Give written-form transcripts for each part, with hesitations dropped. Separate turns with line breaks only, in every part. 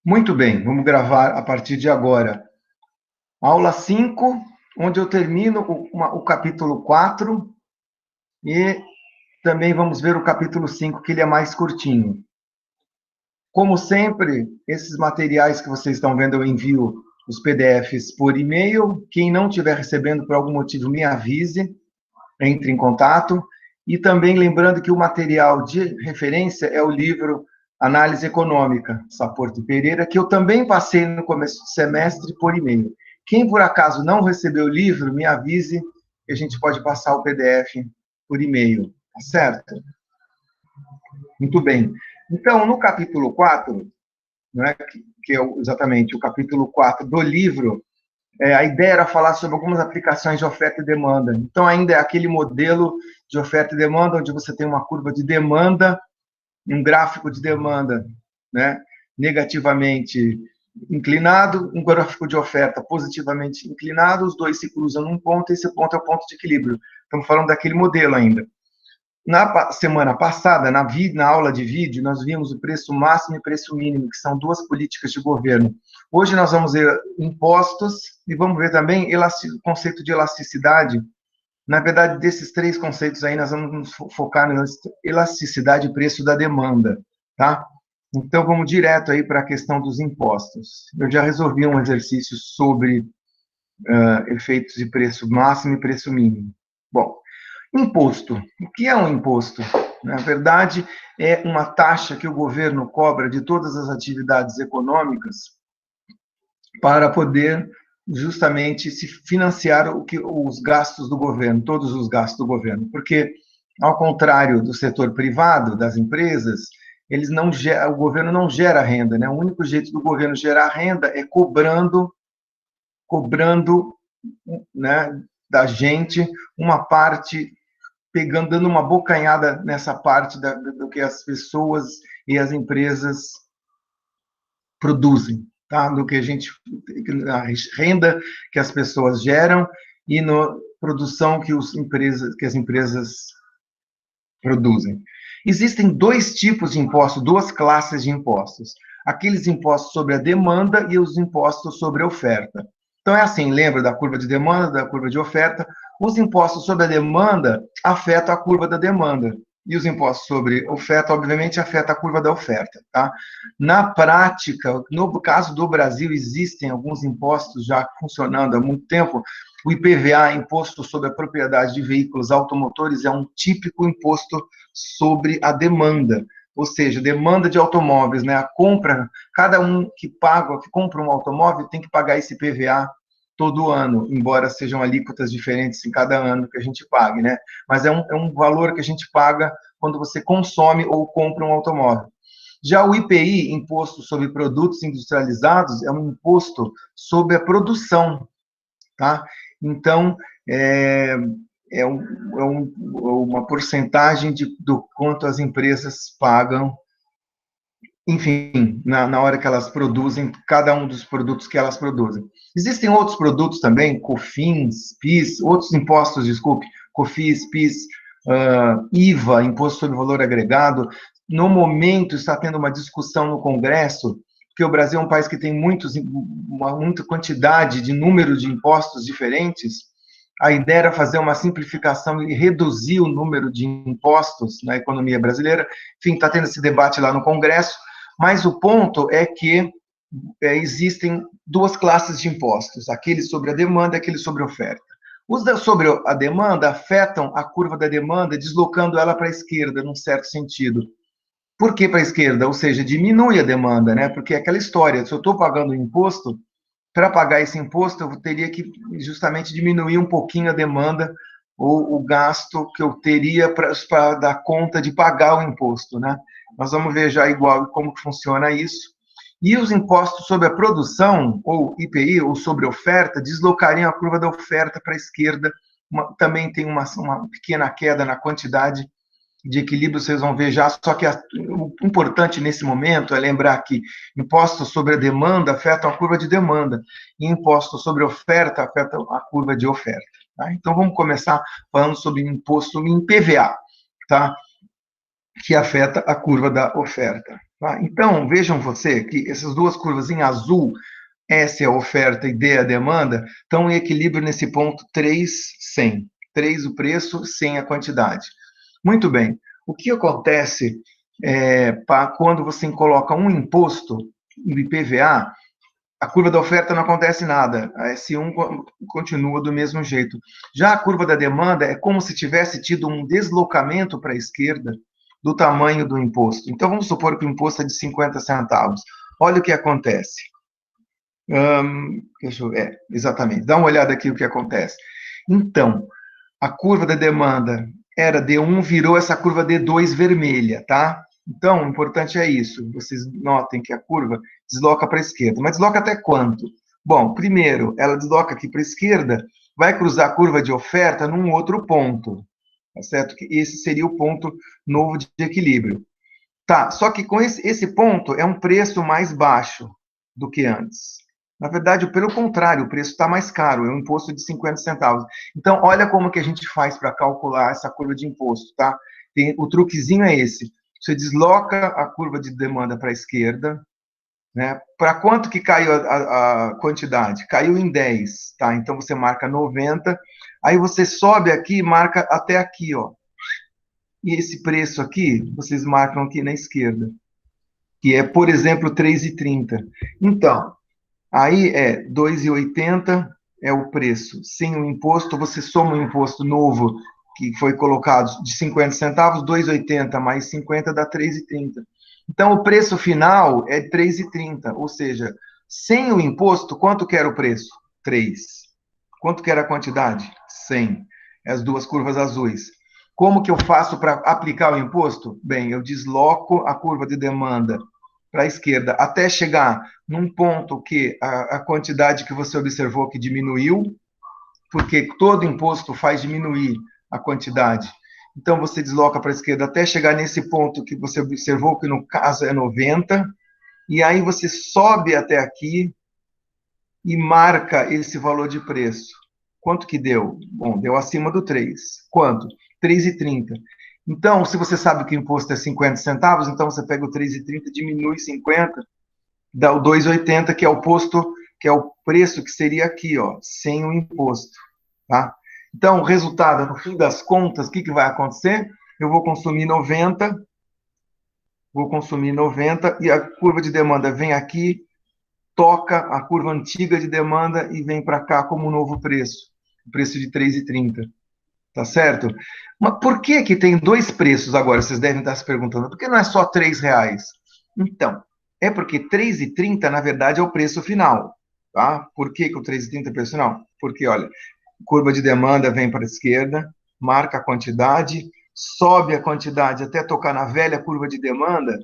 Muito bem, vamos gravar a partir de agora. Aula 5, onde eu termino o capítulo 4 e também vamos ver o capítulo 5, que ele é mais curtinho. Como sempre, esses materiais que vocês estão vendo, eu envio os PDFs por e-mail. Quem não estiver recebendo por algum motivo, me avise, entre em contato. E também lembrando que o material de referência é o livro Análise Econômica, Saporto e Pereira, que eu também passei no começo do semestre por e-mail. Quem, por acaso, não recebeu o livro, me avise, que a gente pode passar o PDF por e-mail, tá certo? Muito bem. Então, no capítulo 4, né, que é exatamente o capítulo 4 do livro, a ideia era falar sobre algumas aplicações de oferta e demanda. Então, ainda é aquele modelo de oferta e demanda, onde você tem uma curva de demanda, um gráfico de demanda, né, negativamente inclinado, um gráfico de oferta positivamente inclinado, os dois se cruzam num ponto, e esse ponto é o ponto de equilíbrio. Estamos falando daquele modelo ainda. Na semana passada, na aula de vídeo, nós vimos o preço máximo e preço mínimo, que são duas políticas de governo. Hoje nós vamos ver impostos e vamos ver também o conceito de elasticidade. Na verdade, desses três conceitos aí, nós vamos nos focar na elasticidade e preço da demanda, tá? Então, vamos direto aí para a questão dos impostos. Eu já resolvi um exercício sobre efeitos de preço máximo e preço mínimo. Bom, imposto. O que é um imposto? Na verdade, é uma taxa que o governo cobra de todas as atividades econômicas para poder justamente se financiar os gastos do governo, todos os gastos do governo, porque ao contrário do setor privado, das empresas, o governo não gera renda, né? O único jeito do governo gerar renda é cobrando, né, da gente uma parte, dando uma bocanhada nessa parte do que as pessoas e as empresas produzem, tá? Do que a renda que as pessoas geram e na produção que as empresas produzem. Existem dois tipos de impostos, duas classes de impostos. Aqueles impostos sobre a demanda e os impostos sobre a oferta. Então é assim, lembra da curva de demanda, da curva de oferta? Os impostos sobre a demanda afetam a curva da demanda. E os impostos sobre oferta, obviamente, afetam a curva da oferta. Tá? Na prática, no caso do Brasil, existem alguns impostos já funcionando há muito tempo. O IPVA, Imposto sobre a Propriedade de Veículos Automotores, é um típico imposto sobre a demanda, ou seja, demanda de automóveis, né? A compra, cada um que compra um automóvel tem que pagar esse IPVA todo ano, embora sejam alíquotas diferentes em cada ano que a gente pague, né? Mas é um valor que a gente paga quando você consome ou compra um automóvel. Já o IPI, Imposto sobre Produtos Industrializados, é um imposto sobre a produção, tá? Então, é uma porcentagem do quanto as empresas pagam, enfim, na hora que elas produzem, cada um dos produtos que elas produzem. Existem outros produtos também, COFINS, PIS, outros impostos, desculpe, COFINS, PIS, IVA, Imposto sobre Valor Agregado. No momento, está tendo uma discussão no Congresso, porque o Brasil é um país que tem muita quantidade de número de impostos diferentes. A ideia era fazer uma simplificação e reduzir o número de impostos na economia brasileira. Enfim, está tendo esse debate lá no Congresso, mas o ponto é que existem duas classes de impostos, aqueles sobre a demanda e aqueles sobre a oferta. Os sobre a demanda afetam a curva da demanda, deslocando ela para a esquerda, num certo sentido. Por que para a esquerda? Ou seja, diminui a demanda, né? Porque é aquela história, se eu estou pagando imposto, para pagar esse imposto, eu teria que justamente diminuir um pouquinho a demanda ou o gasto que eu teria para dar conta de pagar o imposto, né? Nós vamos ver já igual como que funciona isso. E os impostos sobre a produção, ou IPI, ou sobre oferta, deslocariam a curva da oferta para a esquerda. Também tem uma pequena queda na quantidade de equilíbrio, vocês vão ver já, só que o importante nesse momento é lembrar que impostos sobre a demanda afetam a curva de demanda, e impostos sobre oferta afetam a curva de oferta. Tá? Então, vamos começar falando sobre imposto em PVA, tá? Que afeta a curva da oferta. Tá? Então, vejam você que essas duas curvas em azul, S é a oferta e D é a demanda, estão em equilíbrio nesse ponto 3, 100. 3 o preço, 100 a quantidade. Muito bem. O que acontece quando você coloca um imposto, o IPVA, a curva da oferta não acontece nada. A S1 continua do mesmo jeito. Já a curva da demanda é como se tivesse tido um deslocamento para a esquerda do tamanho do imposto. Então, vamos supor que o imposto é de 50 centavos. Olha o que acontece. Deixa eu ver. Exatamente. Dá uma olhada aqui o que acontece. Então, a curva da demanda era D1, virou essa curva D2 vermelha, tá? Então, o importante é isso. Vocês notem que a curva desloca para a esquerda. Mas desloca até quanto? Bom, primeiro, ela desloca aqui para a esquerda, vai cruzar a curva de oferta num outro ponto, tá certo? Que esse seria o ponto novo de equilíbrio. Tá, só que com esse ponto é um preço mais baixo do que antes. Na verdade, pelo contrário, o preço está mais caro, é um imposto de 50 centavos. Então, olha como que a gente faz para calcular essa curva de imposto, tá? O truquezinho é esse. Você desloca a curva de demanda para a esquerda, né? Para quanto que caiu a quantidade? Caiu em 10, tá? Então, você marca 90, aí você sobe aqui e marca até aqui, ó. E esse preço aqui, vocês marcam aqui na esquerda, que é, por exemplo, 3,30. Então, aí é 2,80 é o preço. Sem o imposto, você soma o imposto novo que foi colocado de 50 centavos, 2,80 mais 50 dá 3,30. Então, o preço final é 3,30, ou seja, sem o imposto, quanto que era o preço? 3. Quanto que era a quantidade? 100. As duas curvas azuis. Como que eu faço para aplicar o imposto? Bem, eu desloco a curva de demanda para a esquerda até chegar num ponto que a quantidade que você observou que diminuiu, porque todo imposto faz diminuir a quantidade. Então, você desloca para a esquerda até chegar nesse ponto que você observou, que no caso é 90, e aí você sobe até aqui e marca esse valor de preço. Quanto que deu? Bom, deu acima do 3. Quanto? 3,30. Então, se você sabe que o imposto é 50 centavos, então você pega o 3,30, diminui 50, dá o 2,80, que é o posto, que é o preço que seria aqui, ó, sem o imposto, tá? Então, o resultado, no fim das contas, o que, que vai acontecer? Eu vou consumir 90 e a curva de demanda vem aqui, toca a curva antiga de demanda e vem para cá como um novo preço, o preço de 3,30, tá certo? Mas por que que tem dois preços agora? Vocês devem estar se perguntando. Por que não é só R$ 3? Então, é porque 3,30 na verdade é o preço final, tá? Por que que o 3,30 é o preço final? Porque, olha, curva de demanda vem para a esquerda, marca a quantidade, sobe a quantidade até tocar na velha curva de demanda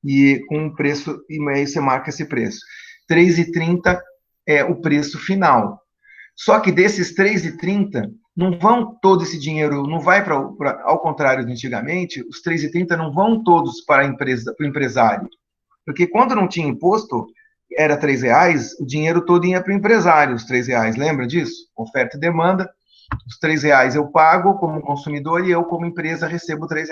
e com um preço, e aí você marca esse preço. 3,30 é o preço final. Só que desses 3,30, não vão todo esse dinheiro, não vai para, ao contrário de antigamente, os 3,30 não vão todos para a empresa, para o empresário. Porque quando não tinha imposto, era R$ 3, o dinheiro todo ia para o empresário, os R$ 3, lembra disso? Oferta e demanda, os R$ 3 eu pago como consumidor e eu, como empresa, recebo R$ 3.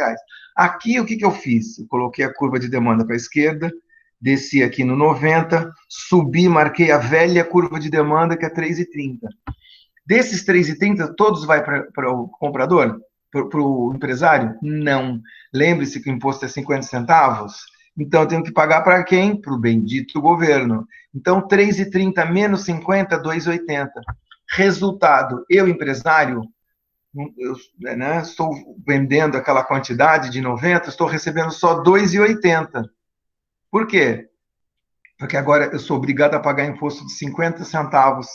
Aqui, o que, que eu fiz? Eu coloquei a curva de demanda para a esquerda, desci aqui no 90, subi, marquei a velha curva de demanda, que é 3,30. Desses 3,30, todos vai para o comprador? Para o empresário? Não. Lembre-se que o imposto é 50 centavos. Então, eu tenho que pagar para quem? Para o bendito governo. Então, 3,30 menos 50, 2,80. Resultado, eu, empresário, eu, né, estou vendendo aquela quantidade de 90, estou recebendo só 2,80. Por quê? Porque agora eu sou obrigado a pagar imposto de 50 centavos,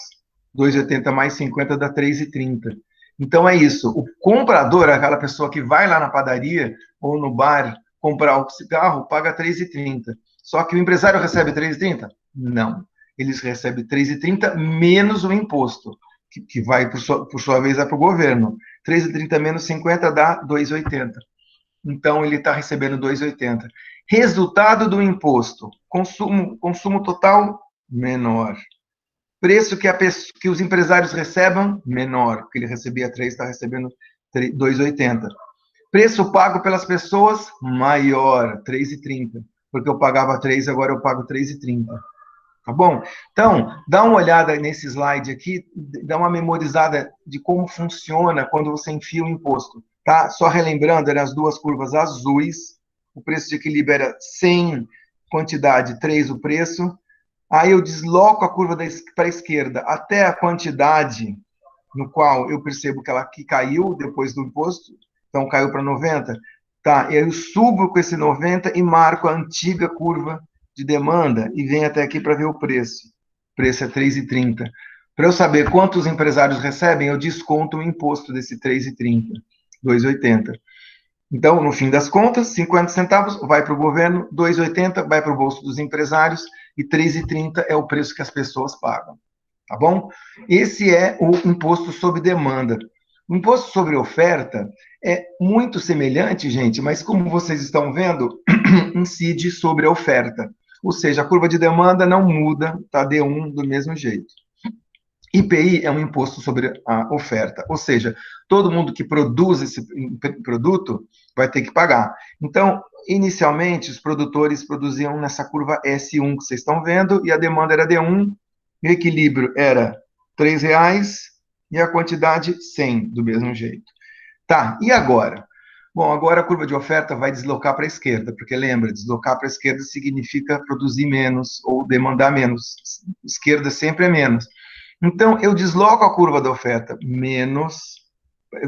2,80 mais 50 dá 3,30. Então é isso. O comprador, aquela pessoa que vai lá na padaria ou no bar comprar o cigarro, paga 3,30. Só que o empresário recebe 3,30? Não. Eles recebem 3,30 menos o imposto, que vai, por sua vez, para o governo. 3,30 menos 50 dá 2,80. Então, ele está recebendo 2,80. Resultado do imposto: consumo total menor. Preço que os empresários recebam menor, porque ele recebia 3, está recebendo 2,80. Preço pago pelas pessoas maior, 3,30. porque eu pagava 3, agora eu pago 3,30. Tá bom? Então, dá uma olhada nesse slide aqui, dá uma memorizada de como funciona quando você enfia o imposto. Tá? Só relembrando, eram as duas curvas azuis, o preço de equilíbrio era 100, quantidade 3 o preço. Aí eu desloco a curva para a esquerda até a quantidade no qual eu percebo que ela que caiu depois do imposto, então caiu para 90, tá? E aí eu subo com esse 90 e marco a antiga curva de demanda e venho até aqui para ver o preço. O preço é 3,30. Para eu saber quantos empresários recebem, eu desconto o imposto desse 3,30, 2,80. Então, no fim das contas, 50 centavos vai para o governo, 2,80 vai para o bolso dos empresários e 3,30 é o preço que as pessoas pagam. Tá bom? Esse é o imposto sobre demanda. O imposto sobre oferta é muito semelhante, gente, mas como vocês estão vendo, incide sobre a oferta. Ou seja, a curva de demanda não muda, tá? D1 do mesmo jeito. IPI é um imposto sobre a oferta, ou seja, todo mundo que produz esse produto vai ter que pagar. Então, inicialmente, os produtores produziam nessa curva S1 que vocês estão vendo, e a demanda era D1, o equilíbrio era R$ 3 e a quantidade 100, do mesmo jeito. Tá, e agora? Bom, agora a curva de oferta vai deslocar para a esquerda, porque lembra, deslocar para a esquerda significa produzir menos ou demandar menos. Esquerda sempre é menos. Então, eu desloco a curva da oferta menos,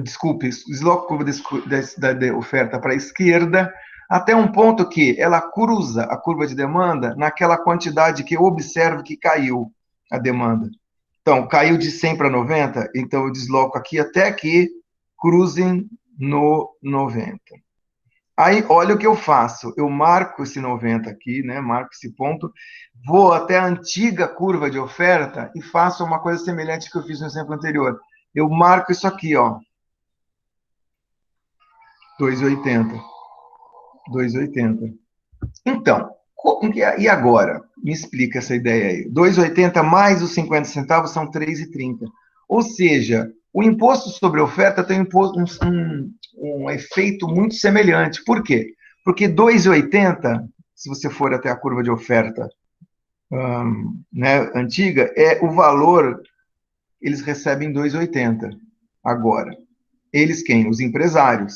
desculpe, desloco a curva da oferta para a esquerda, até um ponto que ela cruza a curva de demanda naquela quantidade que eu observo que caiu a demanda. Então, caiu de 100 para 90, então eu desloco aqui até que cruzem no 90. Aí, olha o que eu faço. Eu marco esse 90 aqui, né? Marco esse ponto, vou até a antiga curva de oferta e faço uma coisa semelhante que eu fiz no exemplo anterior. Eu marco isso aqui, ó. 2,80. 2,80. Então, e agora? Me explica essa ideia aí. 2,80 mais os 50 centavos são 3,30. Ou seja, o imposto sobre oferta tem um efeito muito semelhante. Por quê? Porque 2,80, se você for até a curva de oferta né, antiga, é o valor, eles recebem 2,80 agora. Eles quem? Os empresários.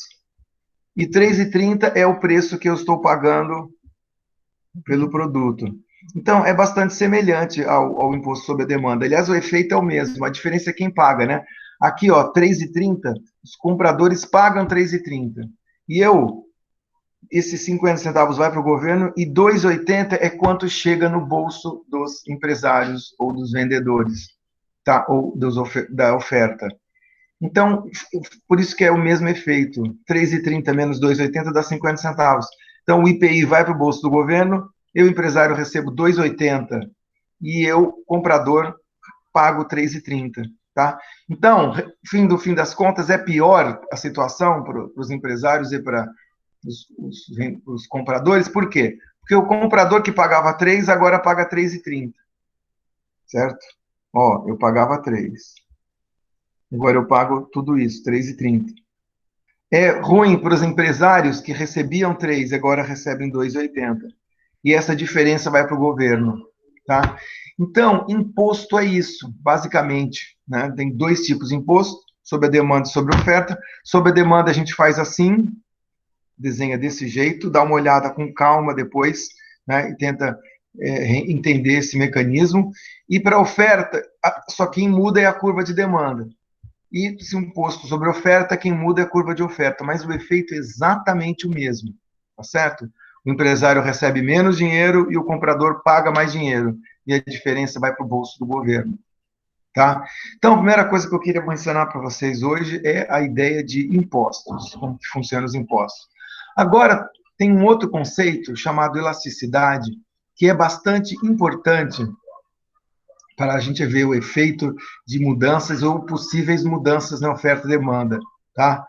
E 3,30 é o preço que eu estou pagando pelo produto. Então, é bastante semelhante ao imposto sobre a demanda. Aliás, o efeito é o mesmo, a diferença é quem paga, né? Aqui, ó, 3,30, os compradores pagam 3,30. E eu, esses 50 centavos vai para o governo e 2,80 é quanto chega no bolso dos empresários ou dos vendedores, tá? Ou da oferta. Então, por isso que é o mesmo efeito. 3,30 menos 2,80 dá 50 centavos. Então, o IPI vai para o bolso do governo, eu, empresário, recebo 2,80 e eu, comprador, pago 3,30. Tá? Então, fim das contas, é pior a situação para os empresários e para os compradores. Por quê? Porque o comprador que pagava 3, agora paga 3,30. Certo? Ó, eu pagava 3. Agora eu pago tudo isso, 3,30. É ruim para os empresários que recebiam 3, agora recebem 2,80. E essa diferença vai para o governo. Tá? Então, imposto é isso, basicamente. Né? Tem dois tipos de imposto, sobre a demanda e sobre a oferta. Sobre a demanda a gente faz assim, desenha desse jeito, dá uma olhada com calma depois, né? E tenta entender esse mecanismo. E para a oferta, só quem muda é a curva de demanda. E se um imposto sobre oferta, quem muda é a curva de oferta, mas o efeito é exatamente o mesmo, tá certo? O empresário recebe menos dinheiro e o comprador paga mais dinheiro, e a diferença vai para o bolso do governo, tá? Então, a primeira coisa que eu queria mencionar para vocês hoje é a ideia de impostos, como que funcionam os impostos. Agora, tem um outro conceito chamado elasticidade, que é bastante importante para a gente ver o efeito de mudanças ou possíveis mudanças na oferta e demanda, tá?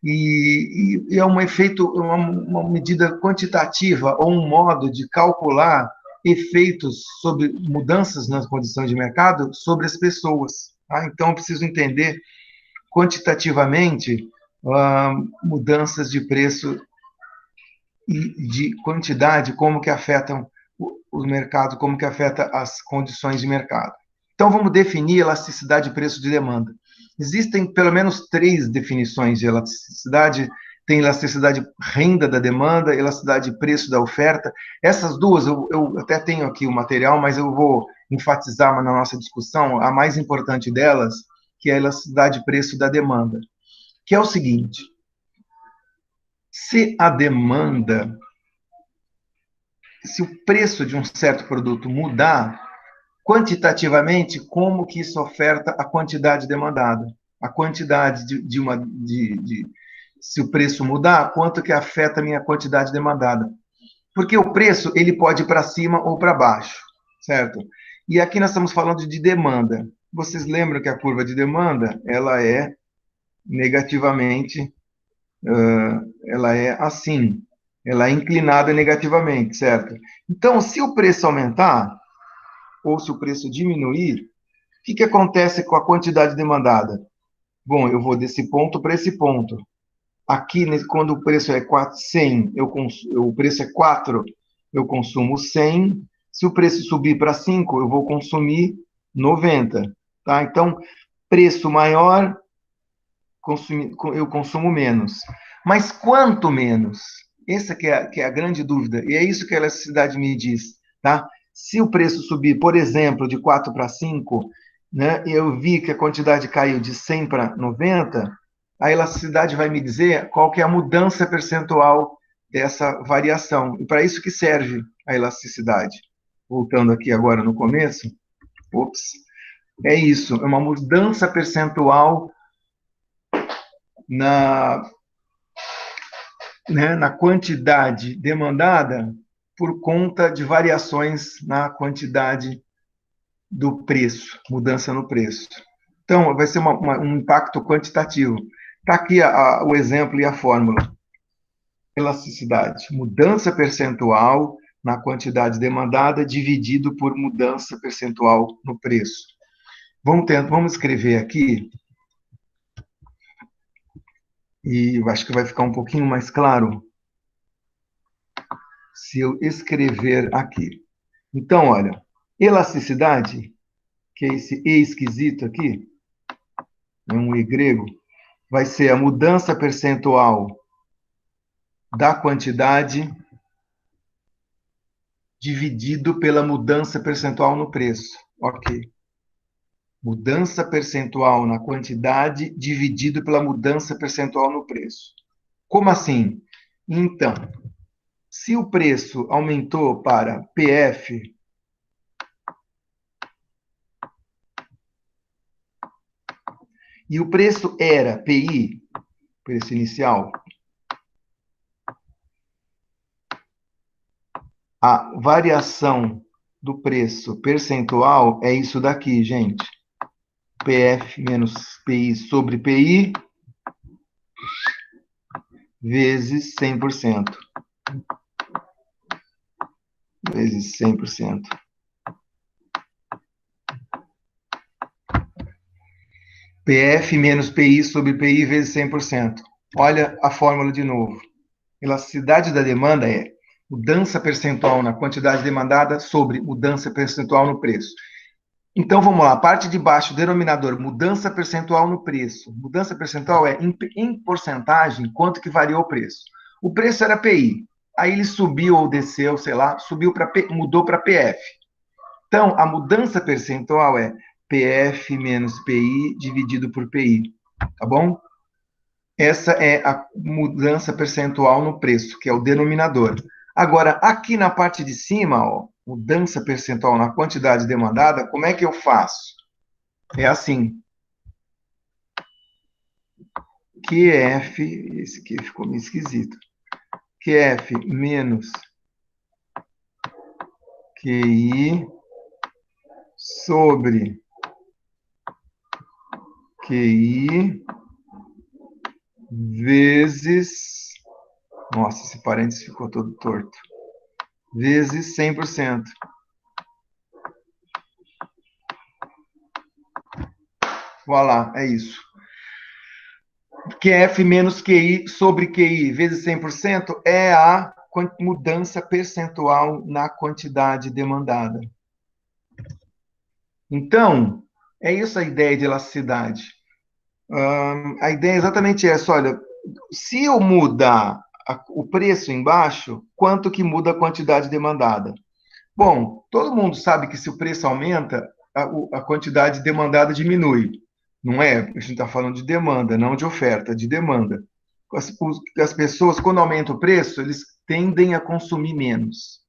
E é um efeito, uma medida quantitativa ou um modo de calcular efeitos sobre mudanças nas condições de mercado sobre as pessoas. Tá? Então, eu preciso entender quantitativamente mudanças de preço e de quantidade, como que afetam o mercado, como que afeta as condições de mercado. Então, vamos definir elasticidade de preço de demanda. Existem pelo menos 3 definições de elasticidade. Tem elasticidade renda da demanda, elasticidade de preço da oferta. Essas duas, eu até tenho aqui o material, mas eu vou enfatizar na nossa discussão a mais importante delas, que é a elasticidade de preço da demanda, que é o seguinte: se a demanda, se o preço de um certo produto mudar, quantitativamente, como que isso oferta a quantidade demandada? A quantidade se o preço mudar, quanto que afeta a minha quantidade demandada? Porque o preço, ele pode ir para cima ou para baixo, certo? E aqui nós estamos falando de demanda. Vocês lembram que a curva de demanda, ela é negativamente, ela é assim, ela é inclinada negativamente, certo? Então, se o preço aumentar, ou se o preço diminuir, o que acontece com a quantidade demandada? Bom, eu vou desse ponto para esse ponto. Aqui, quando o preço é 100, o preço é 4, eu consumo 100. Se o preço subir para 5, eu vou consumir 90. Tá? Então, preço maior, eu consumo menos. Mas quanto menos? Essa que é a grande dúvida. E é isso que a elasticidade me diz. Tá? Se o preço subir, por exemplo, de 4 para 5, né, e eu vi que a quantidade caiu de 100 para 90, a elasticidade vai me dizer qual que é a mudança percentual dessa variação. E para isso que serve a elasticidade. Voltando aqui agora no começo, ops, é isso, é uma mudança percentual na, na quantidade demandada por conta de variações na quantidade do preço, mudança no preço. Então, vai ser um impacto quantitativo. Está aqui o exemplo e a fórmula. Elasticidade, mudança percentual na quantidade demandada dividido por mudança percentual no preço. Vamos escrever aqui, e eu acho que vai ficar um pouquinho mais claro se eu escrever aqui. Então, olha, elasticidade, que é esse E esquisito aqui, é um E grego, vai ser a mudança percentual da quantidade dividido pela mudança percentual no preço. Ok. Mudança percentual na quantidade dividido pela mudança percentual no preço. Como assim? Então, se o preço aumentou para PF, e o preço era PI, preço inicial, a variação do preço percentual é isso daqui, gente. PF menos PI sobre PI vezes 100%. Vezes 100%. PF menos PI sobre PI vezes 100%. Olha a fórmula de novo. Elasticidade da demanda é mudança percentual na quantidade demandada sobre mudança percentual no preço. Então, vamos lá. A parte de baixo, denominador, mudança percentual no preço. Mudança percentual é em porcentagem, quanto que variou o preço. O preço era PI. Aí ele subiu ou desceu, sei lá, mudou para PF. Então, a mudança percentual é PF menos PI dividido por PI. Tá bom? Essa é a mudança percentual no preço, que é o denominador. Agora, aqui na parte de cima, ó, mudança percentual na quantidade demandada, como é que eu faço? É assim. QF, esse aqui ficou meio esquisito. QF menos QI sobre QI vezes... Nossa, esse parênteses ficou todo torto. Vezes 100%. Voilà, é isso. QF menos QI sobre QI vezes 100% é a mudança percentual na quantidade demandada. Então, é isso a ideia de elasticidade. A ideia é exatamente essa, olha, se eu mudar o preço embaixo, quanto que muda a quantidade demandada? Bom, todo mundo sabe que se o preço aumenta, a quantidade demandada diminui. Não é? A gente está falando de demanda, não de oferta, de demanda. As pessoas, quando aumenta o preço, eles tendem a consumir menos.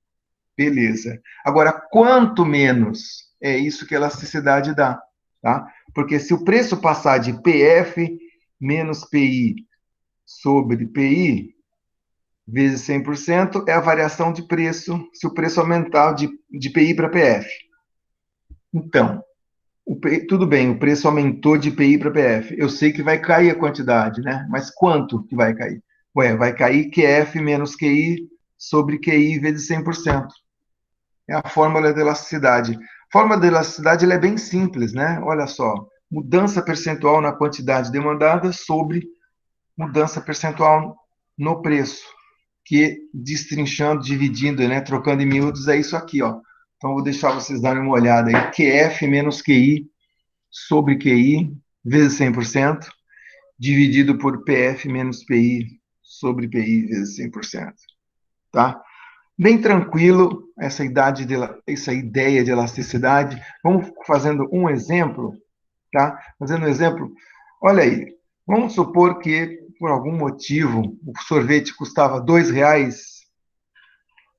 Beleza. Agora, quanto menos? É isso que a elasticidade dá. Tá? Porque se o preço passar de PF menos PI sobre PI, vezes 100%, é a variação de preço, se o preço aumentar de PI para PF. Então, tudo bem, o preço aumentou de PI para PF. Eu sei que vai cair a quantidade, né? Mas quanto que vai cair? Ué, vai cair QF menos QI sobre QI vezes 100%. É a fórmula da elasticidade. A fórmula da elasticidade ela é bem simples, né? Olha só, mudança percentual na quantidade demandada sobre mudança percentual no preço, que destrinchando, dividindo, né, trocando em miúdos, é isso aqui, ó. Então, vou deixar vocês darem uma olhada aí. QF menos QI sobre QI vezes 100%, dividido por PF menos PI sobre PI vezes 100%. Tá? Bem tranquilo essa ideia de elasticidade. Vamos fazendo um exemplo, tá? Fazendo um exemplo. Olha aí, vamos supor que, por algum motivo, o sorvete custava R$ 2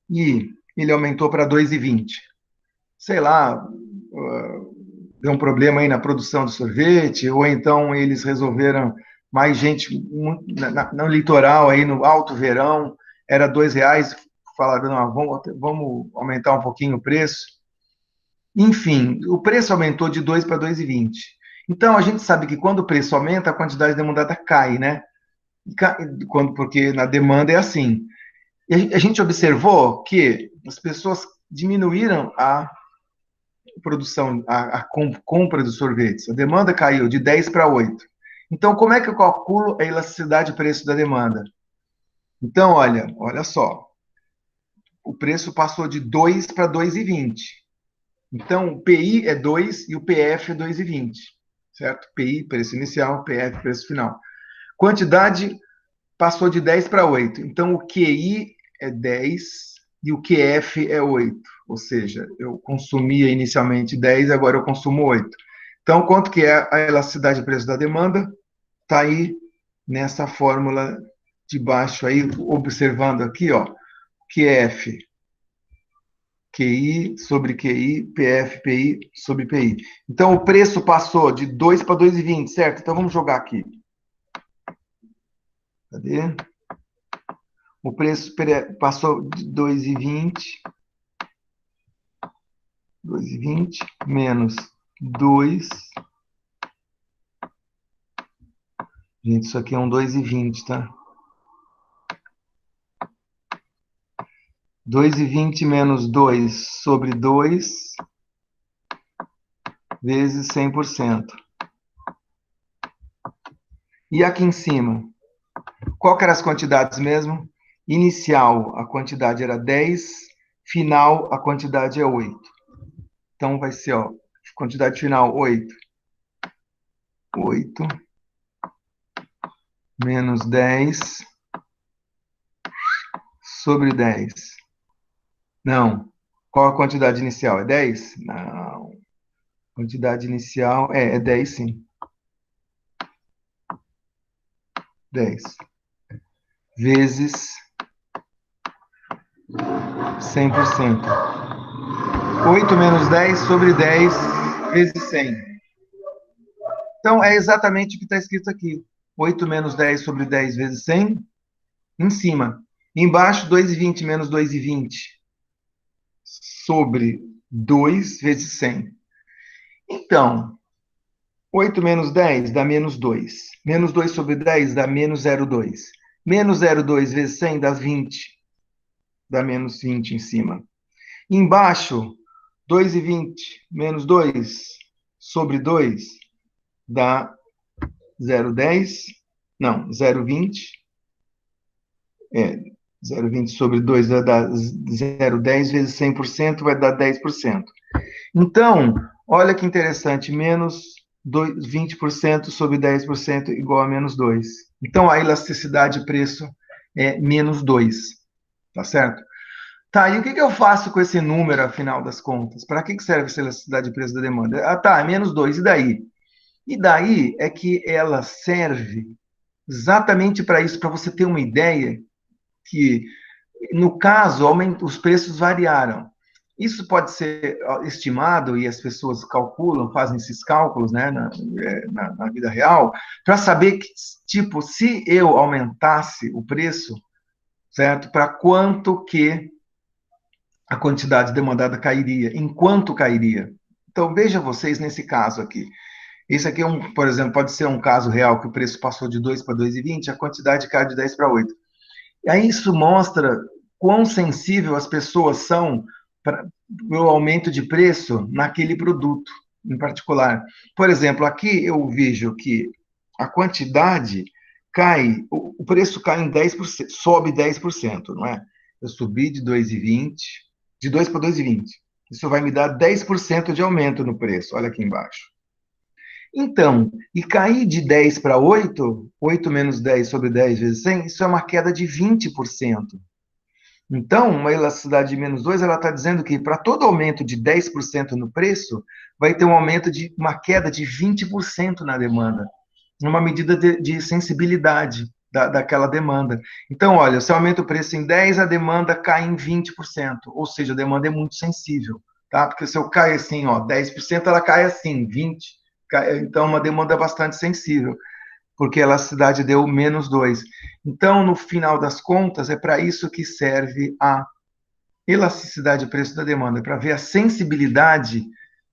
e ele aumentou para 2,20. Sei lá, deu um problema aí na produção do sorvete, ou então eles resolveram mais gente no litoral, aí no alto verão, era R$ 2, falaram, não, vamos aumentar um pouquinho o preço. Enfim, o preço aumentou de 2 para 2,20. Então, a gente sabe que quando o preço aumenta, a quantidade demandada cai, né? Porque na demanda é assim. E a gente observou que as pessoas diminuíram a produção, a compra dos sorvetes. A demanda caiu de 10 para 8. Então, como é que eu calculo a elasticidade de preço da demanda? Então, olha só. O preço passou de 2 para 2,20. Então, o PI é 2 e o PF é 2,20. Certo? PI, preço inicial, PF, preço final. Quantidade passou de 10 para 8. Então, o QI é 10 e o QF é 8. Ou seja, eu consumia inicialmente 10, agora eu consumo 8. Então, quanto que é a elasticidade de preço da demanda? Está aí nessa fórmula de baixo aí, observando aqui, ó, QF, QI sobre QI, PF, PI sobre PI. Então, o preço passou de 2 para 2,20, certo? Então, vamos jogar aqui. Cadê? O preço passou de 2,20 menos 2. Gente, isso aqui é um 2,20, tá? 2,20 menos 2 sobre 2 vezes 100%. E aqui em cima, qual que eram as quantidades mesmo? Inicial, a quantidade era 10, final, a quantidade é 8. Então, vai ser, ó, quantidade final, 8. 8 menos 10 sobre 10. Não. Qual a quantidade inicial? É 10? Não. Quantidade inicial é 10, sim. 10. Vezes 100%. 8 menos 10 sobre 10 vezes 100. Então, é exatamente o que está escrito aqui. 8 menos 10 sobre 10 vezes 100, em cima. Embaixo, 2,20 menos 2,20 sobre 2 vezes 100. Então, 8 menos 10 dá menos 2. Menos 2 sobre 10 dá menos 0,2. Menos 0,2 vezes 100 dá 20. Dá menos 20 em cima. Embaixo, 2,20 menos 2 sobre 2 dá 0,10. Não, 0,20. 0,20 sobre 2 vai dar 0,10 vezes 100% vai dar 10%. Então, olha que interessante, menos 20% sobre 10% igual a menos 2. Então, a elasticidade de preço é menos 2, tá certo? Tá, e o que eu faço com esse número, afinal das contas? Para que serve essa elasticidade de preço da demanda? Ah, tá, menos 2, e daí? E daí é que ela serve exatamente para isso, para você ter uma ideia que, no caso, os preços variaram. Isso pode ser estimado, e as pessoas calculam, fazem esses cálculos, né, na vida real, para saber que, tipo, se eu aumentasse o preço, certo? Para quanto que a quantidade demandada cairia, em quanto cairia. Então, veja vocês nesse caso aqui. Esse aqui, por exemplo, pode ser um caso real que o preço passou de 2 para 2,20, a quantidade cai de 10 para 8. E aí isso mostra quão sensível as pessoas são para o aumento de preço naquele produto em particular. Por exemplo, aqui eu vejo que a quantidade cai, o preço cai em 10%, sobe 10%, não é? Eu subi de 2,20, de 2 para 2,20. Isso vai me dar 10% de aumento no preço, olha aqui embaixo. Então, e cair de 10 para 8, 8 menos 10 sobre 10 vezes 100, isso é uma queda de 20%. Então, uma elasticidade de menos 2, ela está dizendo que para todo aumento de 10% no preço, vai ter um aumento de uma queda de 20% na demanda. Uma medida de sensibilidade daquela demanda. Então, olha, se eu aumento o preço em 10, a demanda cai em 20%, ou seja, a demanda é muito sensível, tá? Porque se eu caio assim, ó, 10%, ela cai assim, 20%. Então, é uma demanda bastante sensível, porque a elasticidade deu menos 2. Então, no final das contas, é para isso que serve a elasticidade de preço da demanda, para ver a sensibilidade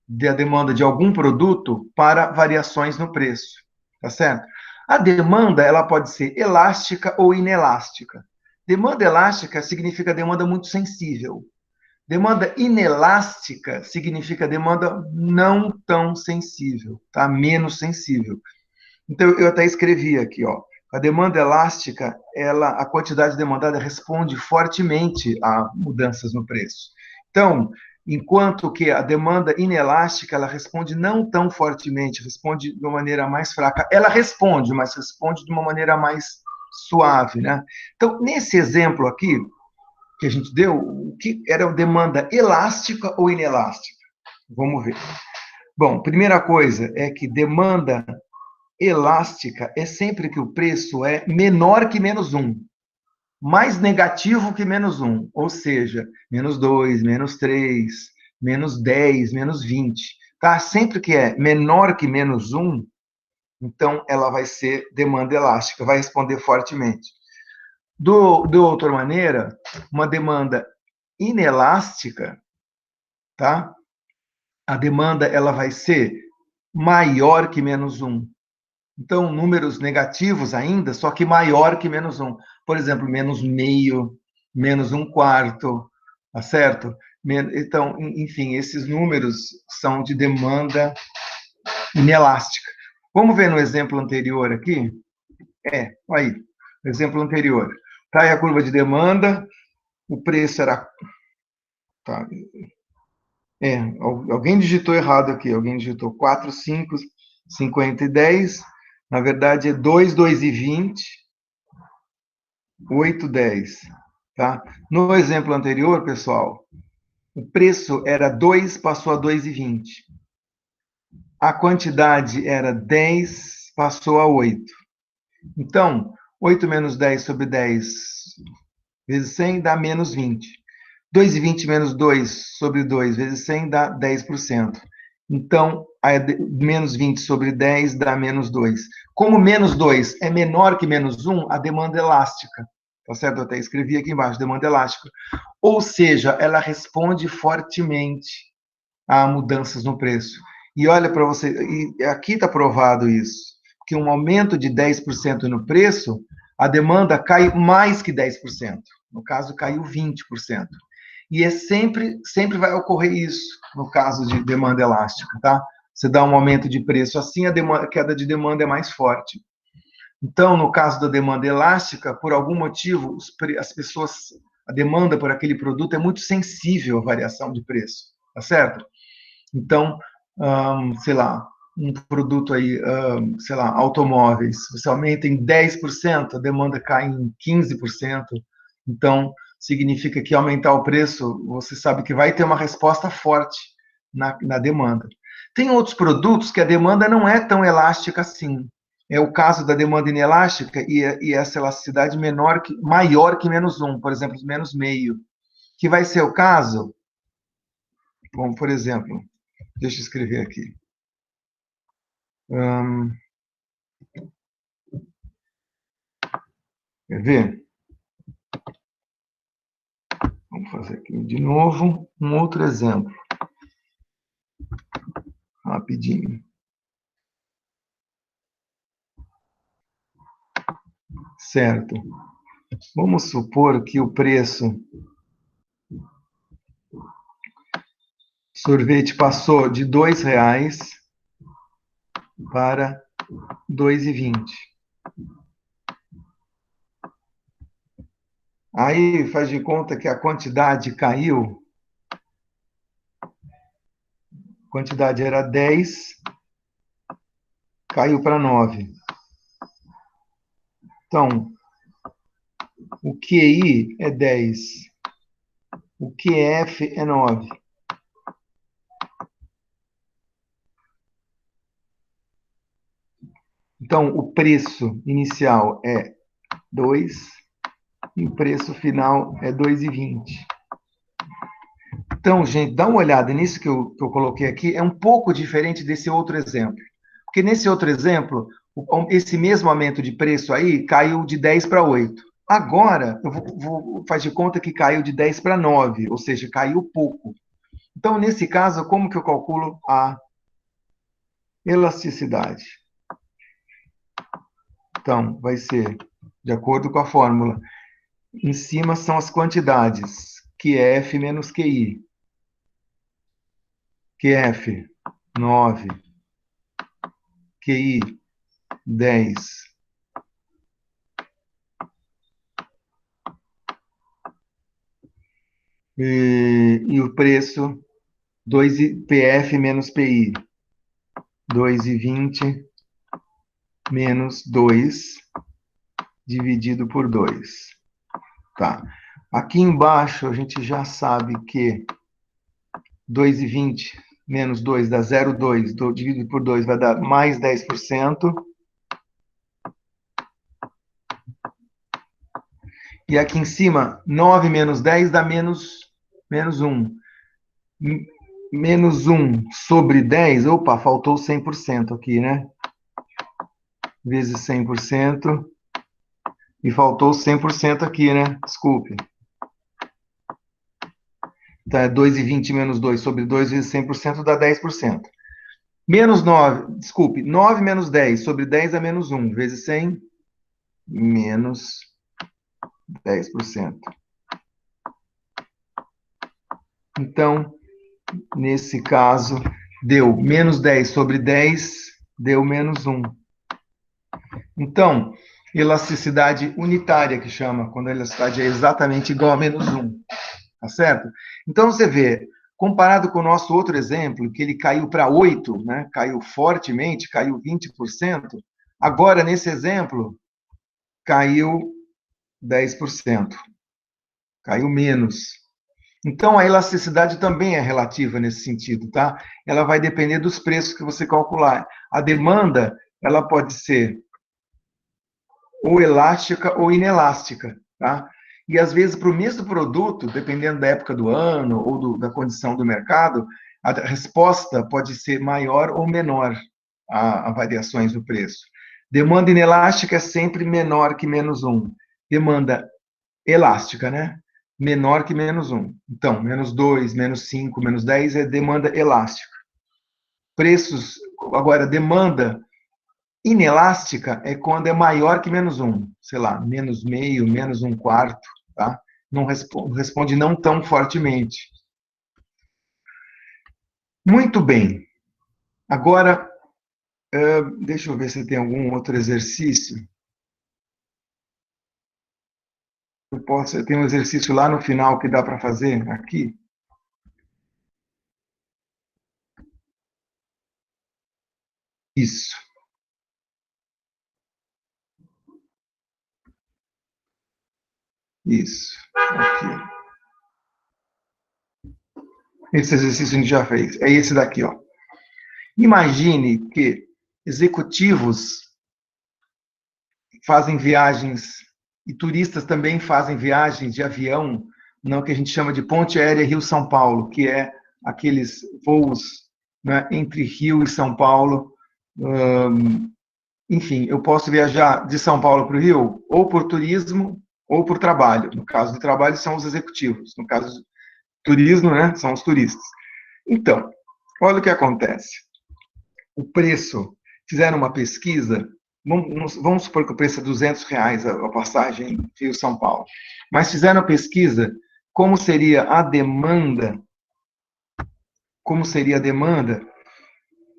da demanda de algum produto para variações no preço, tá certo? A demanda, ela pode ser elástica ou inelástica. Demanda elástica significa demanda muito sensível. Demanda inelástica significa demanda não tão sensível, tá? Menos sensível. Então, eu até escrevi aqui, ó. A demanda elástica, a quantidade demandada responde fortemente a mudanças no preço. Então, enquanto que a demanda inelástica, ela responde não tão fortemente, responde de uma maneira mais fraca. Ela responde, mas responde de uma maneira mais suave, né? Então, nesse exemplo aqui que a gente deu, o que era demanda elástica ou inelástica? Vamos ver. Bom, primeira coisa é que demanda elástica é sempre que o preço é menor que menos 1, mais negativo que menos 1, ou seja, menos 2, menos 3, menos 10, menos 20. Tá? Sempre que é menor que menos 1, então ela vai ser demanda elástica, vai responder fortemente. De outra maneira, uma demanda inelástica, tá? A demanda ela vai ser maior que menos 1. Então, números negativos ainda, só que maior que menos 1. Por exemplo, menos meio, menos um quarto, tá certo? Então, enfim, esses números são de demanda inelástica. Vamos ver no exemplo anterior aqui? Aí, no exemplo anterior. Tá aí a curva de demanda, o preço era... Tá, alguém digitou errado aqui, alguém digitou 4, 5, 50 e 10. Na verdade, é 2, 2 e 20, 8, 10. Tá? No exemplo anterior, pessoal, o preço era 2, passou a 2,20. A quantidade era 10, passou a 8. Então, 8 menos 10 sobre 10 vezes 100 dá menos 20. 2,20 menos 2 sobre 2 vezes 100 dá 10%. Então, menos 20 sobre 10 dá menos 2. Como menos 2 é menor que menos 1, a demanda é elástica. Tá certo? Eu até escrevi aqui embaixo, demanda elástica. Ou seja, ela responde fortemente a mudanças no preço. E olha para você, e aqui está provado isso, que um aumento de 10% no preço, a demanda cai mais que 10%. No caso, caiu 20%. E sempre vai ocorrer isso no caso de demanda elástica, tá? Você dá um aumento de preço assim, a queda de demanda é mais forte. Então, no caso da demanda elástica, por algum motivo, as pessoas, a demanda por aquele produto é muito sensível à variação de preço, tá certo? Então, sei lá, um produto aí, sei lá, automóveis, você aumenta em 10%, a demanda cai em 15%. Então, significa que aumentar o preço, você sabe que vai ter uma resposta forte na demanda. Tem outros produtos que a demanda não é tão elástica assim. É o caso da demanda inelástica e essa elasticidade maior que menos um, por exemplo, menos meio, que vai ser o caso, bom, por exemplo, deixa eu escrever aqui. Quer ver? Vamos fazer aqui de novo um outro exemplo. Rapidinho. Certo. Vamos supor que o preço sorvete passou de R$ 2 para R$ 2,20. Aí faz de conta que a quantidade caiu. A quantidade era 10, caiu para 9. Então, o QI é 10. O QF é 9. Então, o preço inicial é 2 e o preço final é 2,20. Então, gente, dá uma olhada nisso que eu coloquei aqui. É um pouco diferente desse outro exemplo. Porque nesse outro exemplo, esse mesmo aumento de preço aí caiu de 10 para 8. Agora, eu vou fazer de conta que caiu de 10 para 9, ou seja, caiu pouco. Então, nesse caso, como que eu calculo a elasticidade? Então, vai ser, de acordo com a fórmula, em cima são as quantidades, QF menos QI. QF, 9. QI, 10. E o preço, 2 PF menos PI. 2,20 menos 2 dividido por 2. Tá. Aqui embaixo a gente já sabe que 2,20 menos 2 dá 0,2, dividido por 2 vai dar mais 10%. E aqui em cima, 9 menos 10 dá menos 1. Menos 1 sobre 10, opa, faltou 100% aqui, né? Vezes 100%. E faltou 100% aqui, né? Desculpe. Então, é 2,20 menos 2 sobre 2 vezes 100% dá 10%. Menos 9, desculpe, 9 menos 10 sobre 10 é menos 1, vezes 100, menos 10%. Então, nesse caso, deu menos 10 sobre 10, deu menos 1. Então, elasticidade unitária, que chama, quando a elasticidade é exatamente igual a menos 1. Tá certo? Então, você vê, comparado com o nosso outro exemplo, que ele caiu para 8, né? Caiu fortemente, caiu 20%. Agora, nesse exemplo, caiu 10%. Caiu menos. Então, a elasticidade também é relativa nesse sentido, tá? Ela vai depender dos preços que você calcular. A demanda, ela pode ser ou elástica ou inelástica, tá? E às vezes, para o mesmo produto, dependendo da época do ano ou da condição do mercado, a resposta pode ser maior ou menor a variações do preço. Demanda inelástica é sempre menor que menos um. Demanda elástica, né? Menor que menos um. Então, menos 2, menos 5, menos 10 é demanda elástica. Preços, agora, demanda inelástica é quando é maior que menos um, sei lá, menos meio, menos um quarto, tá? Não responde não tão fortemente. Muito bem. Agora, deixa eu ver se tem algum outro exercício. eu tenho um exercício lá no final que dá para fazer aqui. Isso. Isso. Aqui. Esse exercício a gente já fez. É esse daqui, ó. Imagine que executivos fazem viagens e turistas também fazem viagens de avião, não que a gente chama de ponte aérea Rio-São Paulo, que é aqueles voos, né, entre Rio e São Paulo. Enfim, eu posso viajar de São Paulo para o Rio ou por turismo ou por trabalho. No caso do trabalho, são os executivos. No caso do turismo, né, são os turistas. Então, olha o que acontece. O preço, fizeram uma pesquisa, vamos supor que o preço é R$ 200 a passagem Rio-São Paulo, mas fizeram a pesquisa como seria a demanda,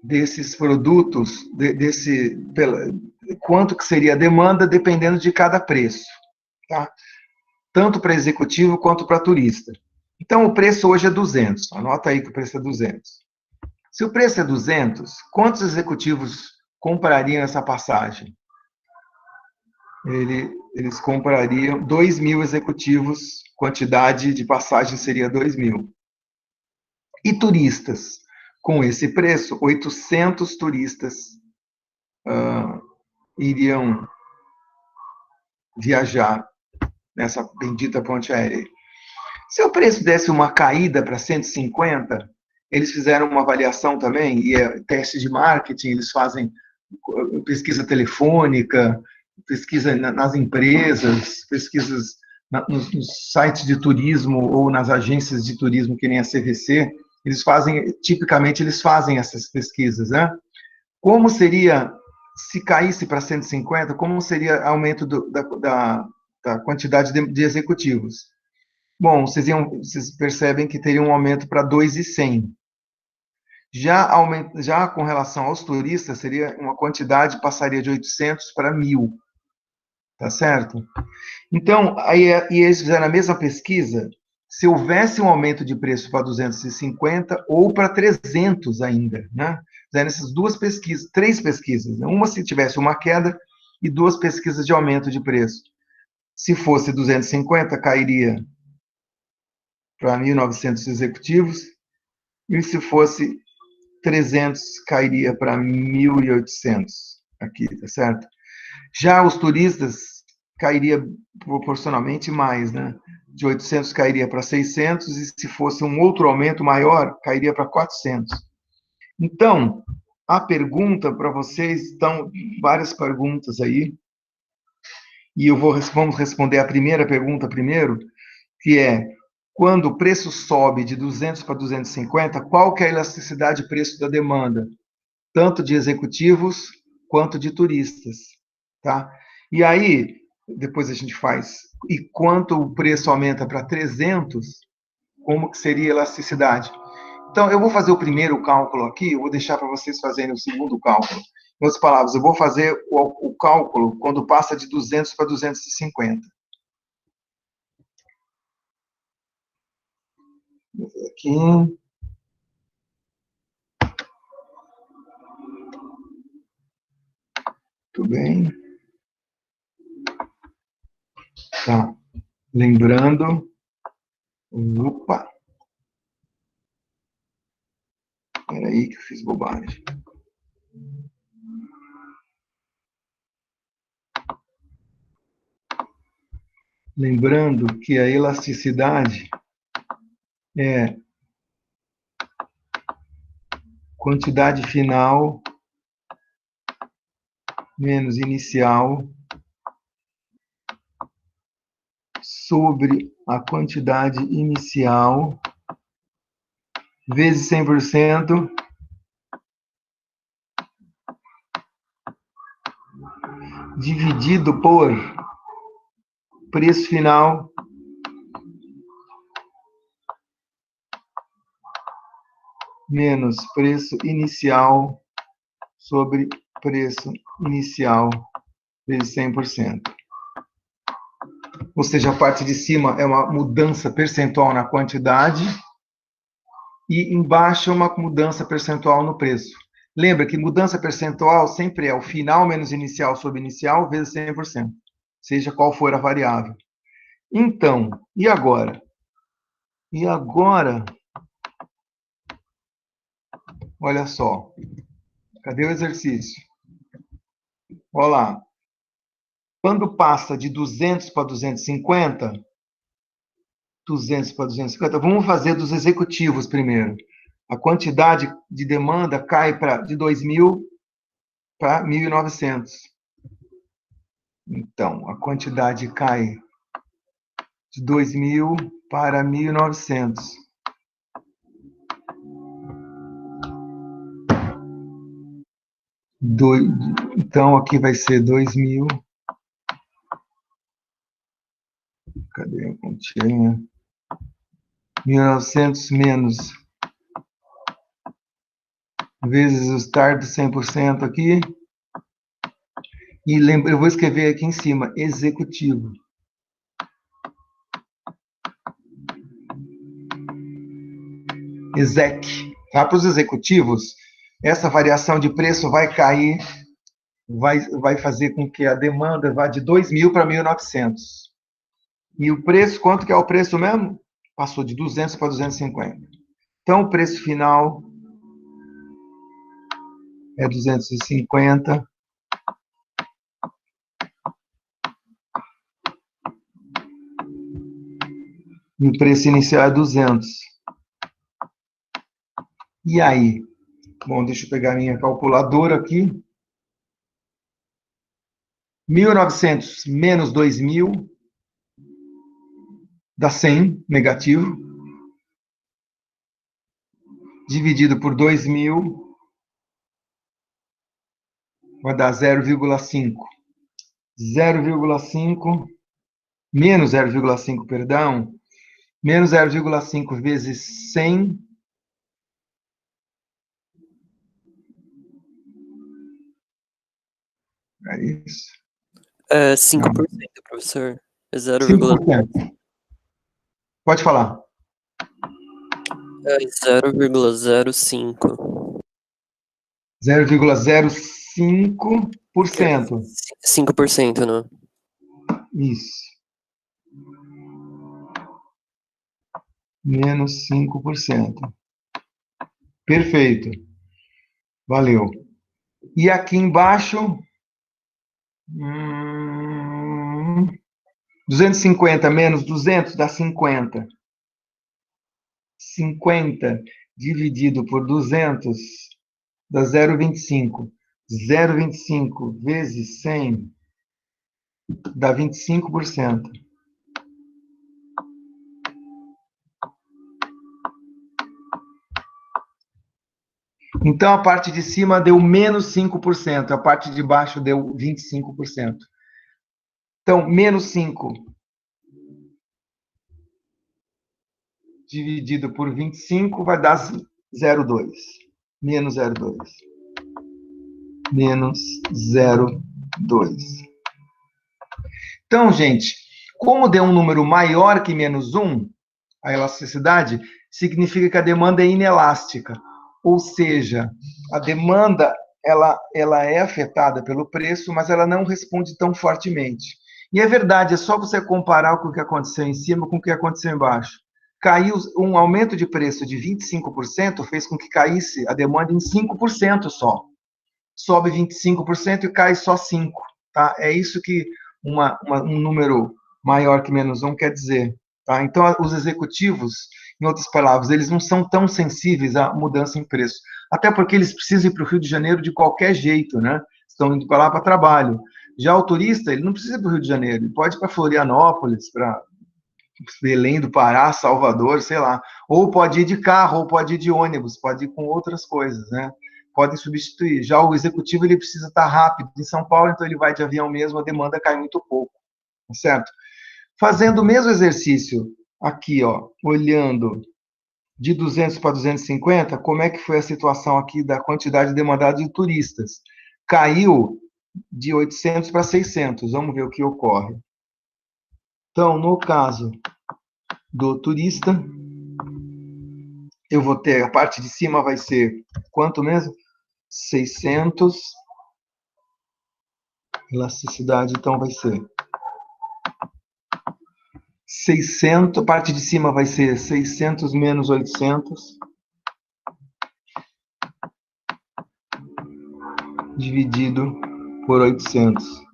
desses produtos, quanto que seria a demanda dependendo de cada preço, tá? Tanto para executivo quanto para turista. Então, o preço hoje é 200. Anota aí que o preço é 200. Se o preço é 200, quantos executivos comprariam essa passagem? Eles comprariam 2.000 executivos, quantidade de passagem seria 2.000. E turistas? Com esse preço, 800 turistas iriam viajar nessa bendita ponte aérea. Se o preço desse uma caída para 150, eles fizeram uma avaliação também, e é teste de marketing, eles fazem pesquisa telefônica, pesquisa nas empresas, pesquisas nos sites de turismo ou nas agências de turismo, que nem a CVC, tipicamente eles fazem essas pesquisas, né? Como seria, se caísse para 150, como seria aumento da quantidade de executivos? Bom, vocês percebem que teria um aumento para 2.100. Já com relação aos turistas, seria uma quantidade, passaria de 800 para 1.000, tá certo? Então, e eles fizeram a mesma pesquisa, se houvesse um aumento de preço para 250 ou para 300 ainda, né? Fizeram essas três pesquisas, né? Uma se tivesse uma queda e duas pesquisas de aumento de preço. Se fosse 250, cairia para 1.900 executivos, e se fosse 300, cairia para 1.800 aqui, tá certo? Já os turistas cairia proporcionalmente mais, né? De 800 cairia para 600, e se fosse um outro aumento maior, cairia para 400. Então, a pergunta para vocês, estão várias perguntas aí, e vamos responder a primeira pergunta primeiro, que é, quando o preço sobe de 200 para 250, qual que é a elasticidade de preço da demanda? Tanto de executivos quanto de turistas, tá? E aí, depois a gente faz, e quanto o preço aumenta para 300, como que seria a elasticidade? Então, eu vou fazer o primeiro cálculo aqui, eu vou deixar para vocês fazerem o segundo cálculo. Em outras palavras, eu vou fazer o cálculo quando passa de 200 para 250. Vou ver aqui. Tudo bem. Tá. Lembrando. Opa! Espera aí que eu fiz bobagem. Lembrando que a elasticidade é quantidade final menos inicial sobre a quantidade inicial vezes 100% dividido por preço final menos preço inicial sobre preço inicial vezes 100%. ou seja, a parte de cima é uma mudança percentual na quantidade, e embaixo é uma mudança percentual no preço. Lembra que mudança percentual sempre é o final menos inicial sobre inicial vezes 100%, seja qual for a variável. Então, e agora? E agora, olha só, cadê o exercício? Olha lá. Quando passa de 200 para 250, 200 para 250, vamos fazer dos executivos primeiro. A quantidade de demanda cai de 2.000 para 1.900. Então, a quantidade cai de 2.000 para 1.900. Então, aqui vai ser 2.000. Cadê a continha? 1.900 menos vezes o start de 100% aqui. E lembra, eu vou escrever aqui em cima, executivo. Exec. Tá? Para os executivos, essa variação de preço vai cair, vai fazer com que a demanda vá de 2.000 para 1.900. E o preço, quanto que é o preço mesmo? Passou de 200 para 250. Então, o preço final é 250. E o preço inicial é 200. E aí? Bom, deixa eu pegar minha calculadora aqui. 1.900 menos 2.000 dá 100, negativo. Dividido por 2.000 vai dar 0,5. 0,5 menos 0,5, perdão. Menos 0,5 vezes 100. É isso.
5%, professor. É
5%. Pode falar.
0,05.
0,05%.
5%, né?
Isso. Menos 5%. Perfeito. Valeu. E aqui embaixo, 250 menos 200 dá 50. 50 dividido por 200 dá 0,25. 0,25 vezes 100 dá 25%. Então, a parte de cima deu menos 5%, a parte de baixo deu 25%. Então, menos 5 dividido por 25 vai dar 0,2. Menos 0,2. Menos 0,2. Então, gente, como deu um número maior que menos 1, a elasticidade significa que a demanda é inelástica. Ou seja, a demanda ela é afetada pelo preço, mas ela não responde tão fortemente. E é verdade, é só você comparar com o que aconteceu em cima com o que aconteceu embaixo. Caiu um aumento de preço de 25%, fez com que caísse a demanda em 5% só. Sobe 25% e cai só 5%. Tá? É isso que um número maior que menos 1 quer dizer. Tá? Então, os executivos, em outras palavras, eles não são tão sensíveis à mudança em preço. Até porque eles precisam ir para o Rio de Janeiro de qualquer jeito, né? Estão indo para lá para trabalho. Já o turista, ele não precisa ir para o Rio de Janeiro, ele pode ir para Florianópolis, para Belém do Pará, Salvador, sei lá. Ou pode ir de carro, ou pode ir de ônibus, pode ir com outras coisas, né? Podem substituir. Já o executivo, ele precisa estar rápido. Em São Paulo, então ele vai de avião mesmo, a demanda cai muito pouco, certo? Fazendo o mesmo exercício aqui, ó, olhando de 200 para 250, como é que foi a situação aqui da quantidade demandada de turistas? Caiu de 800 para 600. Vamos ver o que ocorre. Então, no caso do turista, eu vou ter, a parte de cima vai ser quanto mesmo? 600. Elasticidade, então, vai ser 600, a parte de cima vai ser 600 menos 800, dividido por 800.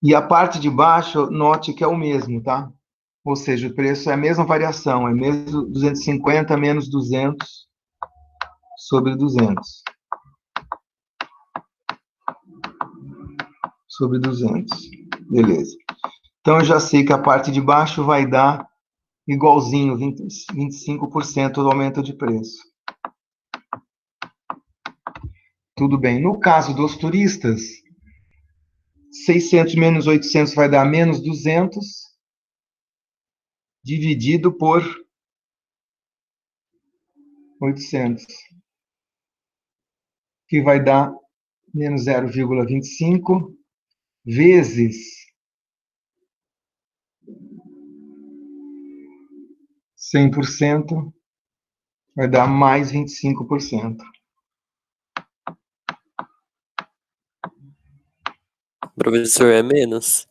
E a parte de baixo, note que é o mesmo, tá? Ou seja, o preço é a mesma variação, é mesmo 250 menos 200 sobre 200. Sobre 200. Beleza. Então, eu já sei que a parte de baixo vai dar igualzinho, 25% do aumento de preço. Tudo bem. No caso dos turistas, 600 menos 800 vai dar menos 200, dividido por 800, que vai dar menos 0,25 vezes 100%, vai dar mais 25%.
Professor, é menos.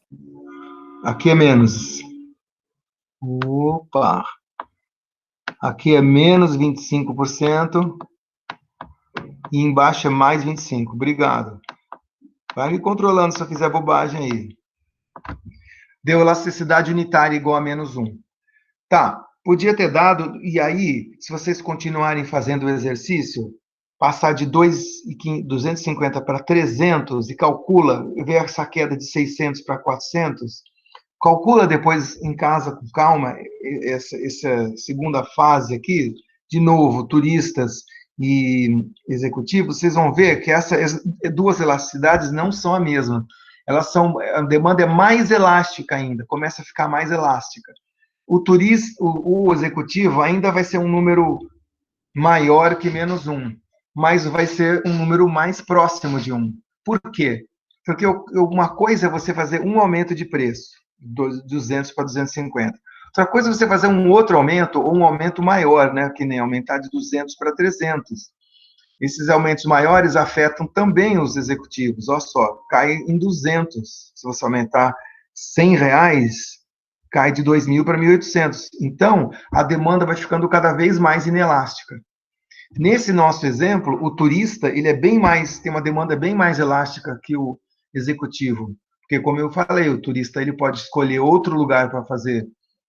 Aqui é menos. Opa! Aqui é menos 25% e embaixo é mais 25%. Obrigado. Vai me controlando se eu fizer bobagem aí. Deu elasticidade unitária igual a menos 1. Tá, podia ter dado, e aí, se vocês continuarem fazendo o exercício, passar de 250 para 300 e calcula, vê essa queda de 600 para 400, calcula depois em casa com calma essa segunda fase aqui, de novo, turistas e executivos, vocês vão ver que essas duas elasticidades não são a mesma. A demanda é mais elástica ainda, começa a ficar mais elástica. O turista, o executivo ainda vai ser um número maior que menos 1, mas vai ser um número mais próximo de 1. Por quê? Porque uma coisa é você fazer um aumento de preço, 200 para 250. Outra coisa é você fazer um outro aumento, ou um aumento maior, né? Que nem aumentar de 200 para 300. Esses aumentos maiores afetam também os executivos. Olha só, cai em 200. Se você aumentar R$100, cai de 2.000 para 1.800. Então, a demanda vai ficando cada vez mais inelástica. Nesse nosso exemplo, o turista, ele é bem mais, tem uma demanda bem mais elástica que o executivo. Porque, como eu falei, o turista ele pode escolher outro lugar para fazer,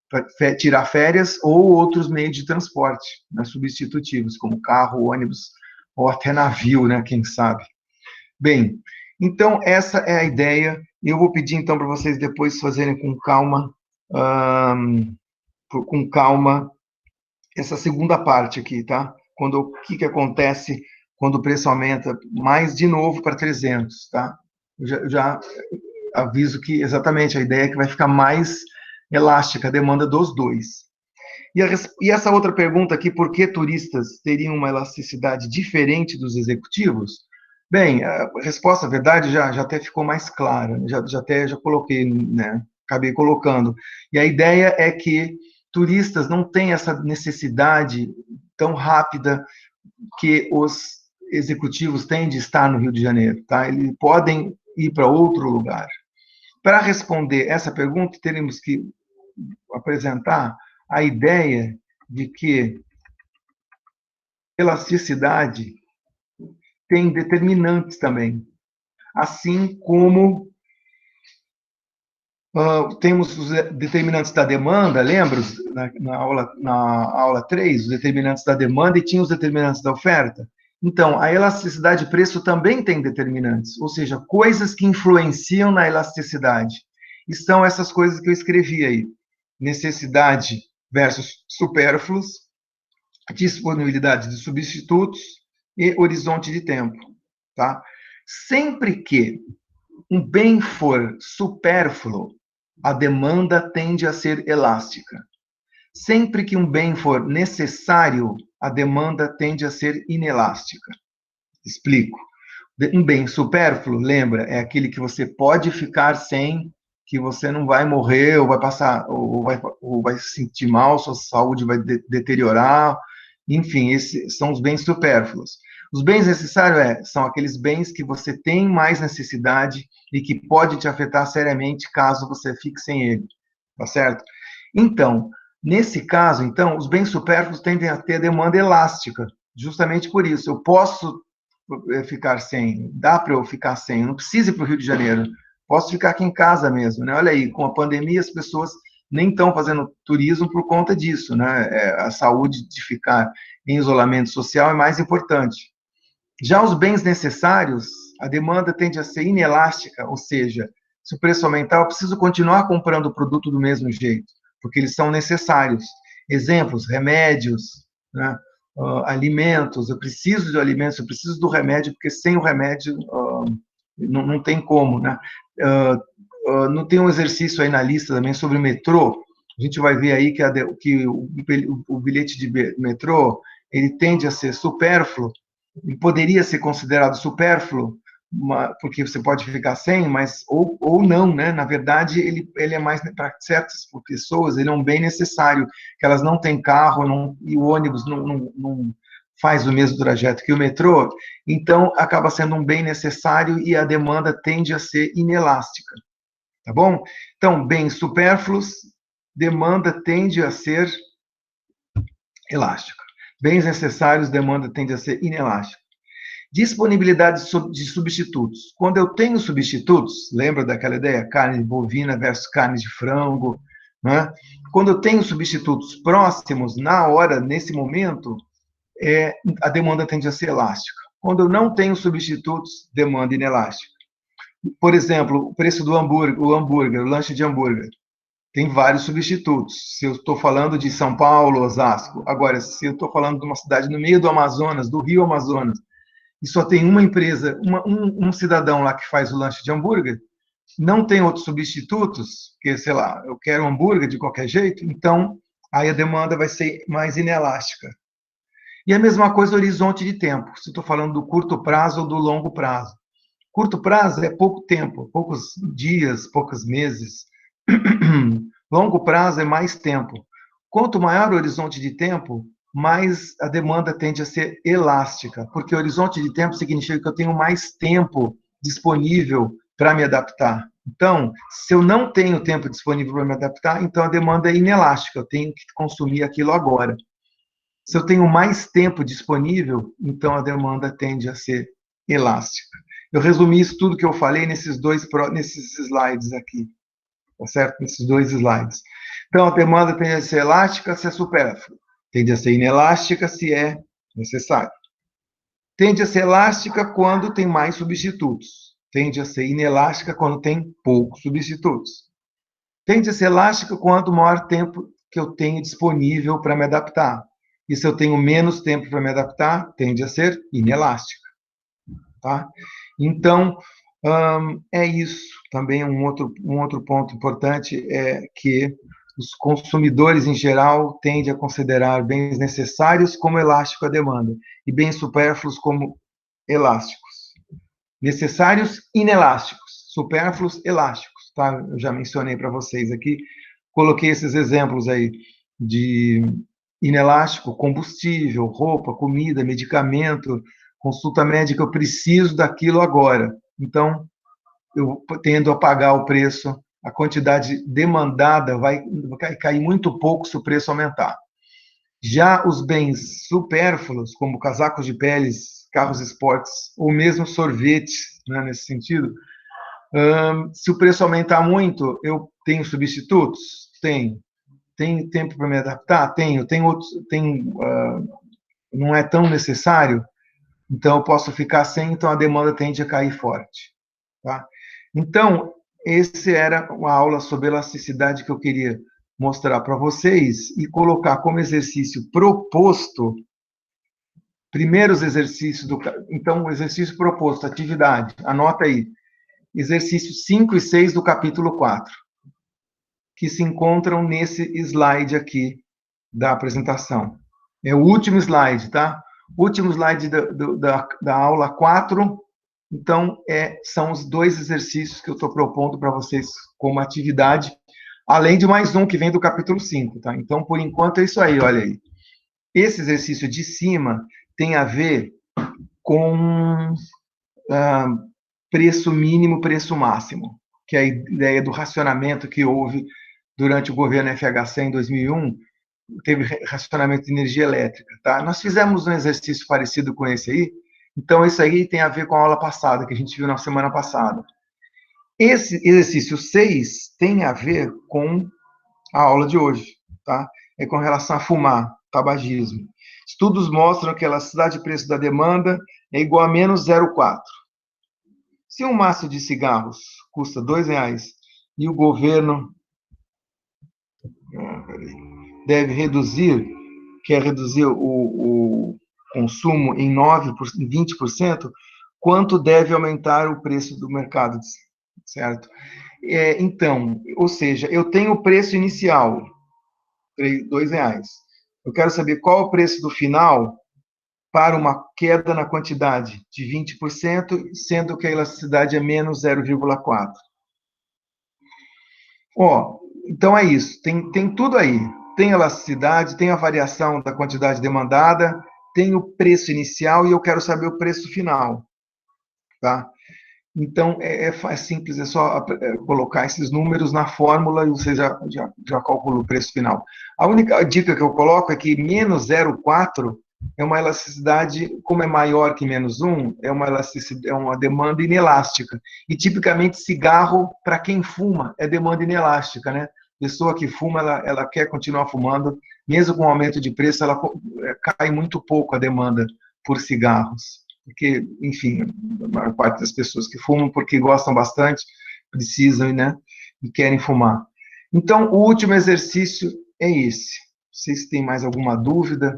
para tirar férias, ou outros meios de transporte, né, substitutivos, como carro, ônibus, ou até navio, né, quem sabe. Bem, então essa é a ideia. Eu vou pedir então para vocês depois fazerem com calma essa segunda parte aqui, tá? O que acontece quando o preço aumenta mais de novo para 300, tá? Eu já aviso que exatamente a ideia é que vai ficar mais elástica a demanda dos dois. E essa outra pergunta aqui, por que turistas teriam uma elasticidade diferente dos executivos? Bem, a resposta, a verdade, já até ficou mais clara, já coloquei, né? Acabei colocando. E a ideia é que turistas não têm essa necessidade tão rápida que os executivos têm de estar no Rio de Janeiro, tá? Eles podem ir para outro lugar. Para responder essa pergunta, teremos que apresentar a ideia de que elasticidade tem determinantes também, assim como temos os determinantes da demanda, lembra? Na aula 3, os determinantes da demanda e tinha os determinantes da oferta. Então, a elasticidade de preço também tem determinantes, ou seja, coisas que influenciam na elasticidade. E são essas coisas que eu escrevi aí. Necessidade versus supérfluos, disponibilidade de substitutos e horizonte de tempo, tá? Sempre que um bem for supérfluo, a demanda tende a ser elástica. Sempre que um bem for necessário, a demanda tende a ser inelástica. Explico. Um bem supérfluo, lembra, é aquele que você pode ficar sem, que você não vai morrer, ou vai passar, ou vai se sentir mal, sua saúde vai deteriorar, enfim, esses são os bens supérfluos. Os bens necessários são aqueles bens que você tem mais necessidade e que pode te afetar seriamente caso você fique sem ele, tá certo? Então, nesse caso, então, os bens supérfluos tendem a ter demanda elástica, justamente por isso. Eu posso ficar sem, dá para eu ficar sem, eu não preciso ir para o Rio de Janeiro, posso ficar aqui em casa mesmo, né? Olha aí, com a pandemia as pessoas nem estão fazendo turismo por conta disso, né? A saúde de ficar em isolamento social é mais importante. Já os bens necessários, a demanda tende a ser inelástica, ou seja, se o preço aumentar, eu preciso continuar comprando o produto do mesmo jeito, porque eles são necessários. Exemplos, remédios, né? Alimentos, eu preciso de alimentos, eu preciso do remédio, porque sem o remédio não tem como, né? Não tem um exercício aí na lista também sobre o metrô, a gente vai ver aí que o bilhete de metrô, ele tende a ser supérfluo, e poderia ser considerado supérfluo, porque você pode ficar sem, mas ou não, né? Na verdade, ele é mais, para certas pessoas, ele é um bem necessário, que elas não têm carro, e o ônibus não faz o mesmo trajeto que o metrô, então acaba sendo um bem necessário e a demanda tende a ser inelástica, tá bom? Então, bens supérfluos, demanda tende a ser elástica. Bens necessários, demanda tende a ser inelástica. Disponibilidade de substitutos. Quando eu tenho substitutos, lembra daquela ideia? Carne bovina versus carne de frango, né? Quando eu tenho substitutos próximos, na hora, nesse momento, a demanda tende a ser elástica. Quando eu não tenho substitutos, demanda inelástica. Por exemplo, o preço do hambúrguer, o lanche de hambúrguer. Tem vários substitutos. Se eu estou falando de São Paulo, Osasco, agora, se eu estou falando de uma cidade no meio do Amazonas, do Rio Amazonas, e só tem uma empresa, um cidadão lá que faz o lanche de hambúrguer, não tem outros substitutos, porque, sei lá, eu quero hambúrguer de qualquer jeito, então aí a demanda vai ser mais inelástica. E a mesma coisa, horizonte de tempo, se estou falando do curto prazo ou do longo prazo. Curto prazo é pouco tempo, poucos dias, poucos meses. Longo prazo é mais tempo. Quanto maior o horizonte de tempo, mais a demanda tende a ser elástica, porque o horizonte de tempo significa que eu tenho mais tempo disponível para me adaptar. Então, se eu não tenho tempo disponível para me adaptar, então a demanda é inelástica, eu tenho que consumir aquilo agora. Se eu tenho mais tempo disponível, então a demanda tende a ser elástica. Eu resumi isso tudo que eu falei nesses slides aqui, tá certo? Nesses 2 slides. Então, a demanda tende a ser elástica se é supérflua, tende a ser inelástica se é necessário. Tende a ser elástica quando tem mais substitutos. Tende a ser inelástica quando tem poucos substitutos. Tende a ser elástica quanto maior tempo que eu tenho disponível para me adaptar. E se eu tenho menos tempo para me adaptar, tende a ser inelástica. Tá? Então, é isso. Também um outro ponto importante é que os consumidores, em geral, tendem a considerar bens necessários como elástico à demanda e bens supérfluos como elásticos. Necessários, inelásticos. Supérfluos, elásticos. Tá? Eu já mencionei para vocês aqui. Coloquei esses exemplos aí de inelástico, combustível, roupa, comida, medicamento, consulta médica, eu preciso daquilo agora. Então, eu tendo a pagar o preço, a quantidade demandada vai cair muito pouco se o preço aumentar. Já os bens supérfluos, como casacos de peles, carros esportes, ou mesmo sorvetes, né, nesse sentido, se o preço aumentar muito, eu tenho substitutos? Tenho. Tem tempo para me adaptar? Tenho. Tem outros, não é tão necessário? Então, eu posso ficar sem, então a demanda tende a cair forte. Tá? Então, esse era uma aula sobre elasticidade que eu queria mostrar para vocês e colocar como exercício proposto, primeiros exercícios então, o exercício proposto, atividade, anota aí, exercícios 5 e 6 do capítulo 4, que se encontram nesse slide aqui da apresentação. É o último slide, tá? Último slide da aula 4, Então, são os 2 exercícios que eu estou propondo para vocês como atividade, além de mais um que vem do capítulo 5, tá? Então, por enquanto, é isso aí, olha aí. Esse exercício de cima tem a ver com preço mínimo, preço máximo, que é a ideia do racionamento que houve durante o governo FHC em 2001, teve racionamento de energia elétrica, tá? Nós fizemos um exercício parecido com esse aí, então isso aí tem a ver com a aula passada, que a gente viu na semana passada. Esse exercício 6 tem a ver com a aula de hoje, tá? É com relação a fumar, tabagismo. Estudos mostram que a elasticidade de preço da demanda é igual a menos 0,4. Se um maço de cigarros custa R$ 2 e o governo deve reduzir, quer reduzir o consumo em 20%, quanto deve aumentar o preço do mercado, certo? Então, ou seja, eu tenho o preço inicial, R$ 2. Eu quero saber qual é o preço do final para uma queda na quantidade de 20%, sendo que a elasticidade é menos 0,4. Então é isso, tem tudo aí. Tem elasticidade, tem a variação da quantidade demandada, tem o preço inicial e eu quero saber o preço final, tá? Então, é simples, é só colocar esses números na fórmula e você já calcula o preço final. A única dica que eu coloco é que menos 0,4 é uma elasticidade, como é maior que menos 1, é uma demanda inelástica. E, tipicamente, cigarro, para quem fuma, é demanda inelástica, né? Pessoa que fuma, ela quer continuar fumando, mesmo com o aumento de preço, ela cai muito pouco a demanda por cigarros. Porque, enfim, a maior parte das pessoas que fumam porque gostam bastante, precisam, né, e querem fumar. Então, o último exercício é esse. Vocês têm mais alguma dúvida,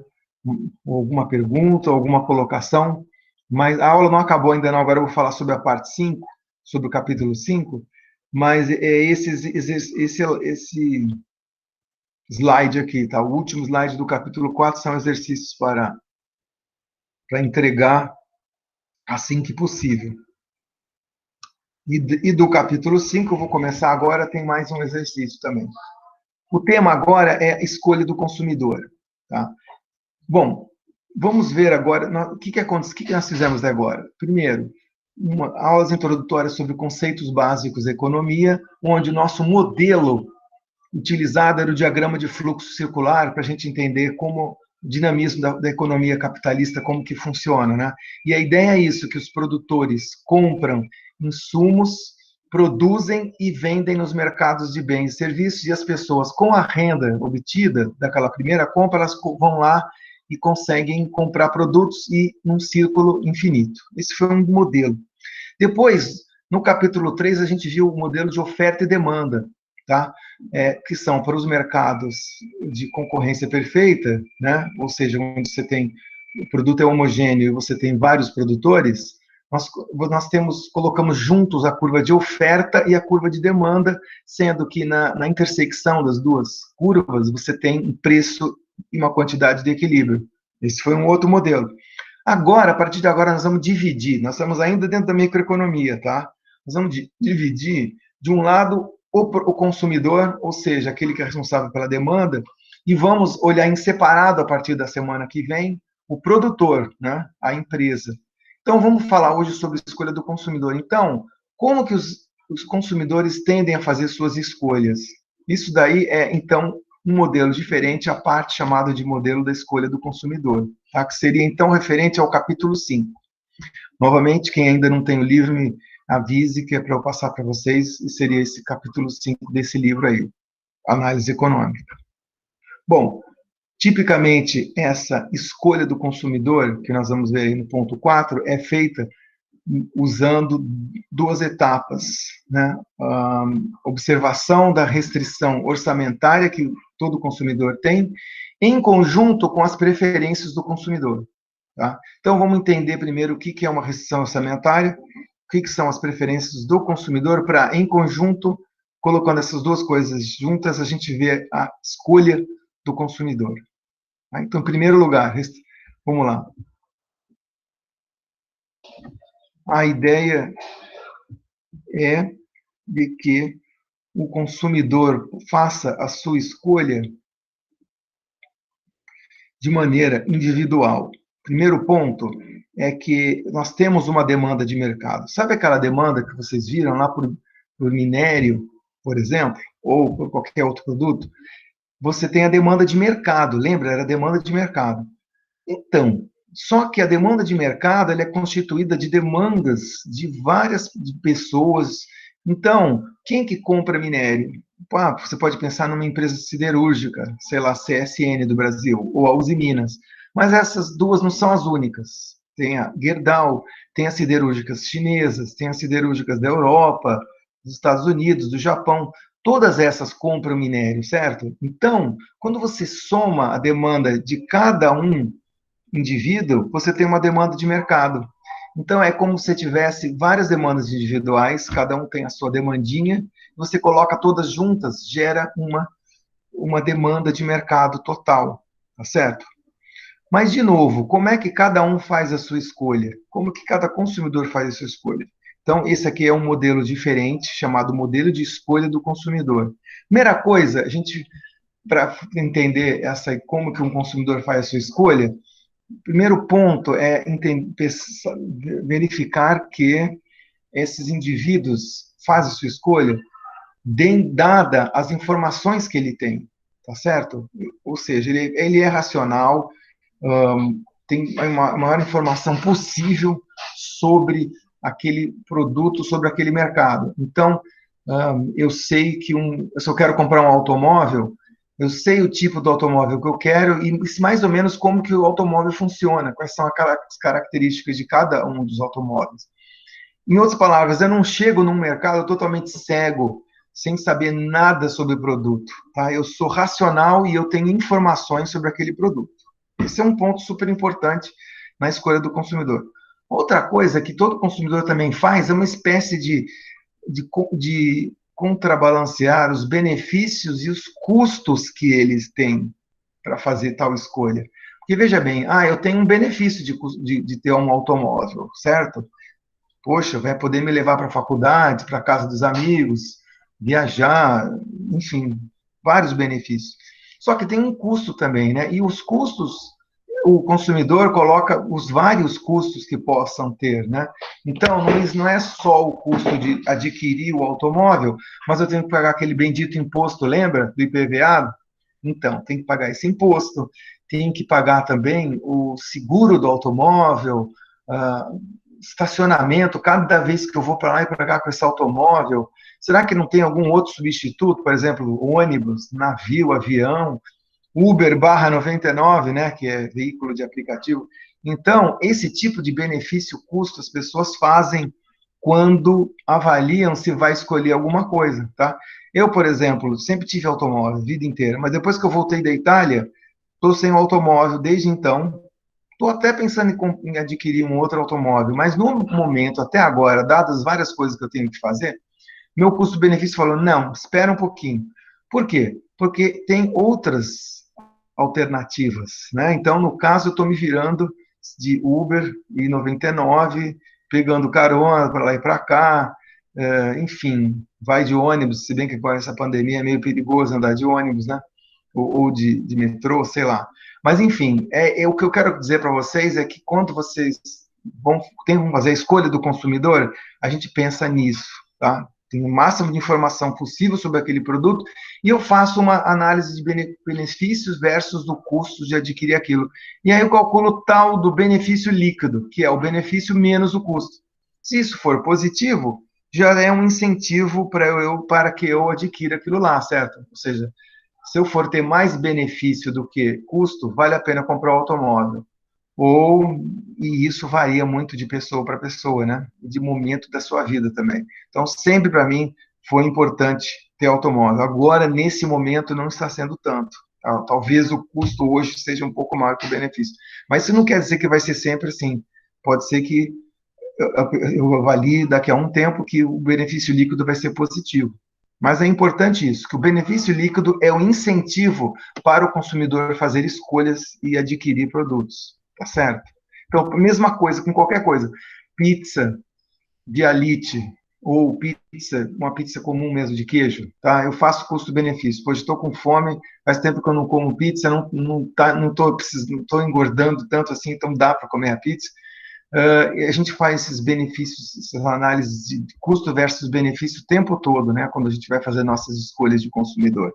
alguma pergunta, alguma colocação? Mas a aula não acabou ainda não, agora eu vou falar sobre a parte 5, sobre o capítulo 5, mas esse slide aqui, tá? O último slide do capítulo 4 são exercícios para entregar assim que possível. E do capítulo 5, eu vou começar agora, tem mais um exercício também. O tema agora é a escolha do consumidor. Tá? Bom, vamos ver agora o que nós fizemos agora. Primeiro, aulas introdutórias sobre conceitos básicos da economia, onde o nosso modelo utilizado era o diagrama de fluxo circular, para a gente entender como o dinamismo da economia capitalista, como que funciona, né? E a ideia é isso, que os produtores compram insumos, produzem e vendem nos mercados de bens e serviços, e as pessoas, com a renda obtida daquela primeira compra, elas vão lá e conseguem comprar produtos e num círculo infinito. Esse foi um modelo. Depois, no capítulo 3, a gente viu o modelo de oferta e demanda, tá? Que são para os mercados de concorrência perfeita, né? Ou seja, onde você tem o produto é homogêneo e você tem vários produtores, nós colocamos juntos a curva de oferta e a curva de demanda, sendo que na intersecção das duas curvas você tem um preço e uma quantidade de equilíbrio. Esse foi um outro modelo. Agora, a partir de agora, nós vamos dividir. Nós estamos ainda dentro da microeconomia, tá? Nós vamos dividir, de um lado, o consumidor, ou seja, aquele que é responsável pela demanda, e vamos olhar em separado, a partir da semana que vem, o produtor, né? A empresa. Então, vamos falar hoje sobre a escolha do consumidor. Então, como que os consumidores tendem a fazer suas escolhas? Isso daí é, então, um modelo diferente, a parte chamada de modelo da escolha do consumidor, tá? Que seria, então, referente ao capítulo 5. Novamente, quem ainda não tem o livro, me avise que é para eu passar para vocês, e seria esse capítulo 5 desse livro aí, Análise Econômica. Bom, tipicamente, essa escolha do consumidor, que nós vamos ver aí no ponto 4, é feita usando duas etapas, né? Observação da restrição orçamentária que todo consumidor tem, em conjunto com as preferências do consumidor. Tá? Então, vamos entender primeiro o que é uma restrição orçamentária, o que são as preferências do consumidor, para, em conjunto, colocando essas duas coisas juntas, a gente vê a escolha do consumidor. Tá? Então, em primeiro lugar, vamos lá. a ideia é de que o consumidor faça a sua escolha de maneira individual. Primeiro ponto é que nós temos uma demanda de mercado. Sabe aquela demanda que vocês viram lá por minério, por exemplo, ou por qualquer outro produto? Você tem a demanda de mercado, lembra? Era a demanda de mercado. Então, só que a demanda de mercado ela é constituída de demandas de várias pessoas. Então, quem que compra minério? Você pode pensar numa empresa siderúrgica, sei lá, CSN do Brasil, ou a Uzi Minas. Mas essas duas não são as únicas. Tem a Gerdau, tem as siderúrgicas chinesas, tem as siderúrgicas da Europa, dos Estados Unidos, do Japão. Todas essas compram minério, certo? Então, quando você soma a demanda de cada um indivíduo, você tem uma demanda de mercado. Então, é como se tivesse várias demandas individuais, cada um tem a sua demandinha, você coloca todas juntas, gera uma demanda de mercado total, tá certo? Mas, de novo, como é que cada um faz a sua escolha? Como que cada consumidor faz a sua escolha? Então, esse aqui é um modelo diferente, chamado modelo de escolha do consumidor. Primeira coisa, a gente, para entender como que um consumidor faz a sua escolha, o primeiro ponto é verificar que esses indivíduos fazem sua escolha dada as informações que ele tem, tá certo? Ou seja, ele é racional, tem a maior informação possível sobre aquele produto, sobre aquele mercado. Então, eu sei que se eu quero comprar um automóvel, eu sei o tipo do automóvel que eu quero e mais ou menos como que o automóvel funciona, quais são as características de cada um dos automóveis. Em outras palavras, eu não chego num mercado totalmente cego, sem saber nada sobre o produto. Tá? Eu sou racional e eu tenho informações sobre aquele produto. Esse é um ponto super importante na escolha do consumidor. Outra coisa que todo consumidor também faz é uma espécie de contrabalancear os benefícios e os custos que eles têm para fazer tal escolha. Porque, veja bem, eu tenho um benefício de ter um automóvel, certo? Poxa, vai poder me levar para a faculdade, para a casa dos amigos, viajar, enfim, vários benefícios. Só que tem um custo também, né? E os custos, o consumidor coloca os vários custos que possam ter, né? Então, não é só o custo de adquirir o automóvel, mas eu tenho que pagar aquele bendito imposto, lembra? Do IPVA? Então, tem que pagar esse imposto, tem que pagar também o seguro do automóvel, estacionamento, cada vez que eu vou para lá e para cá com esse automóvel, será que não tem algum outro substituto, por exemplo, ônibus, navio, avião, Uber barra 99, né, que é veículo de aplicativo. Então, esse tipo de benefício-custo as pessoas fazem quando avaliam se vai escolher alguma coisa, tá? Eu, por exemplo, sempre tive automóvel a vida inteira, mas depois que eu voltei da Itália, estou sem o automóvel desde então. Estou até pensando em adquirir um outro automóvel, mas no momento, até agora, dadas várias coisas que eu tenho que fazer, meu custo-benefício falou, não, espera um pouquinho. Por quê? Porque tem outras alternativas, né? Então, no caso, eu estou me virando de Uber e 99, pegando carona para lá e para cá, enfim, vai de ônibus, se bem que com essa pandemia é meio perigoso andar de ônibus, né? Ou de metrô, sei lá. Mas, enfim, o que eu quero dizer para vocês é que quando vocês tem que fazer a escolha do consumidor, a gente pensa nisso, tá? Tem o máximo de informação possível sobre aquele produto e eu faço uma análise de benefícios versus do custo de adquirir aquilo. E aí eu calculo o tal do benefício líquido, que é o benefício menos o custo. Se isso for positivo, já é um incentivo para que eu adquira aquilo lá, certo? Ou seja, se eu for ter mais benefício do que custo, vale a pena comprar o automóvel. E isso varia muito de pessoa para pessoa, né? De momento da sua vida também. Então, sempre para mim foi importante ter automóvel. Agora, nesse momento, não está sendo tanto. Talvez o custo hoje seja um pouco maior que o benefício. Mas isso não quer dizer que vai ser sempre assim. Pode ser que eu avalie daqui a um tempo que o benefício líquido vai ser positivo. Mas é importante isso, que o benefício líquido é o incentivo para o consumidor fazer escolhas e adquirir produtos, tá certo? Então, mesma coisa com qualquer coisa. Pizza, Vialite ou pizza, uma pizza comum mesmo de queijo, tá? Eu faço custo-benefício. Pois estou com fome, faz tempo que eu não como pizza, não tô engordando tanto assim, então dá para comer a pizza. A gente faz esses benefícios, essas análises de custo versus benefício o tempo todo, né? Quando a gente vai fazer nossas escolhas de consumidor.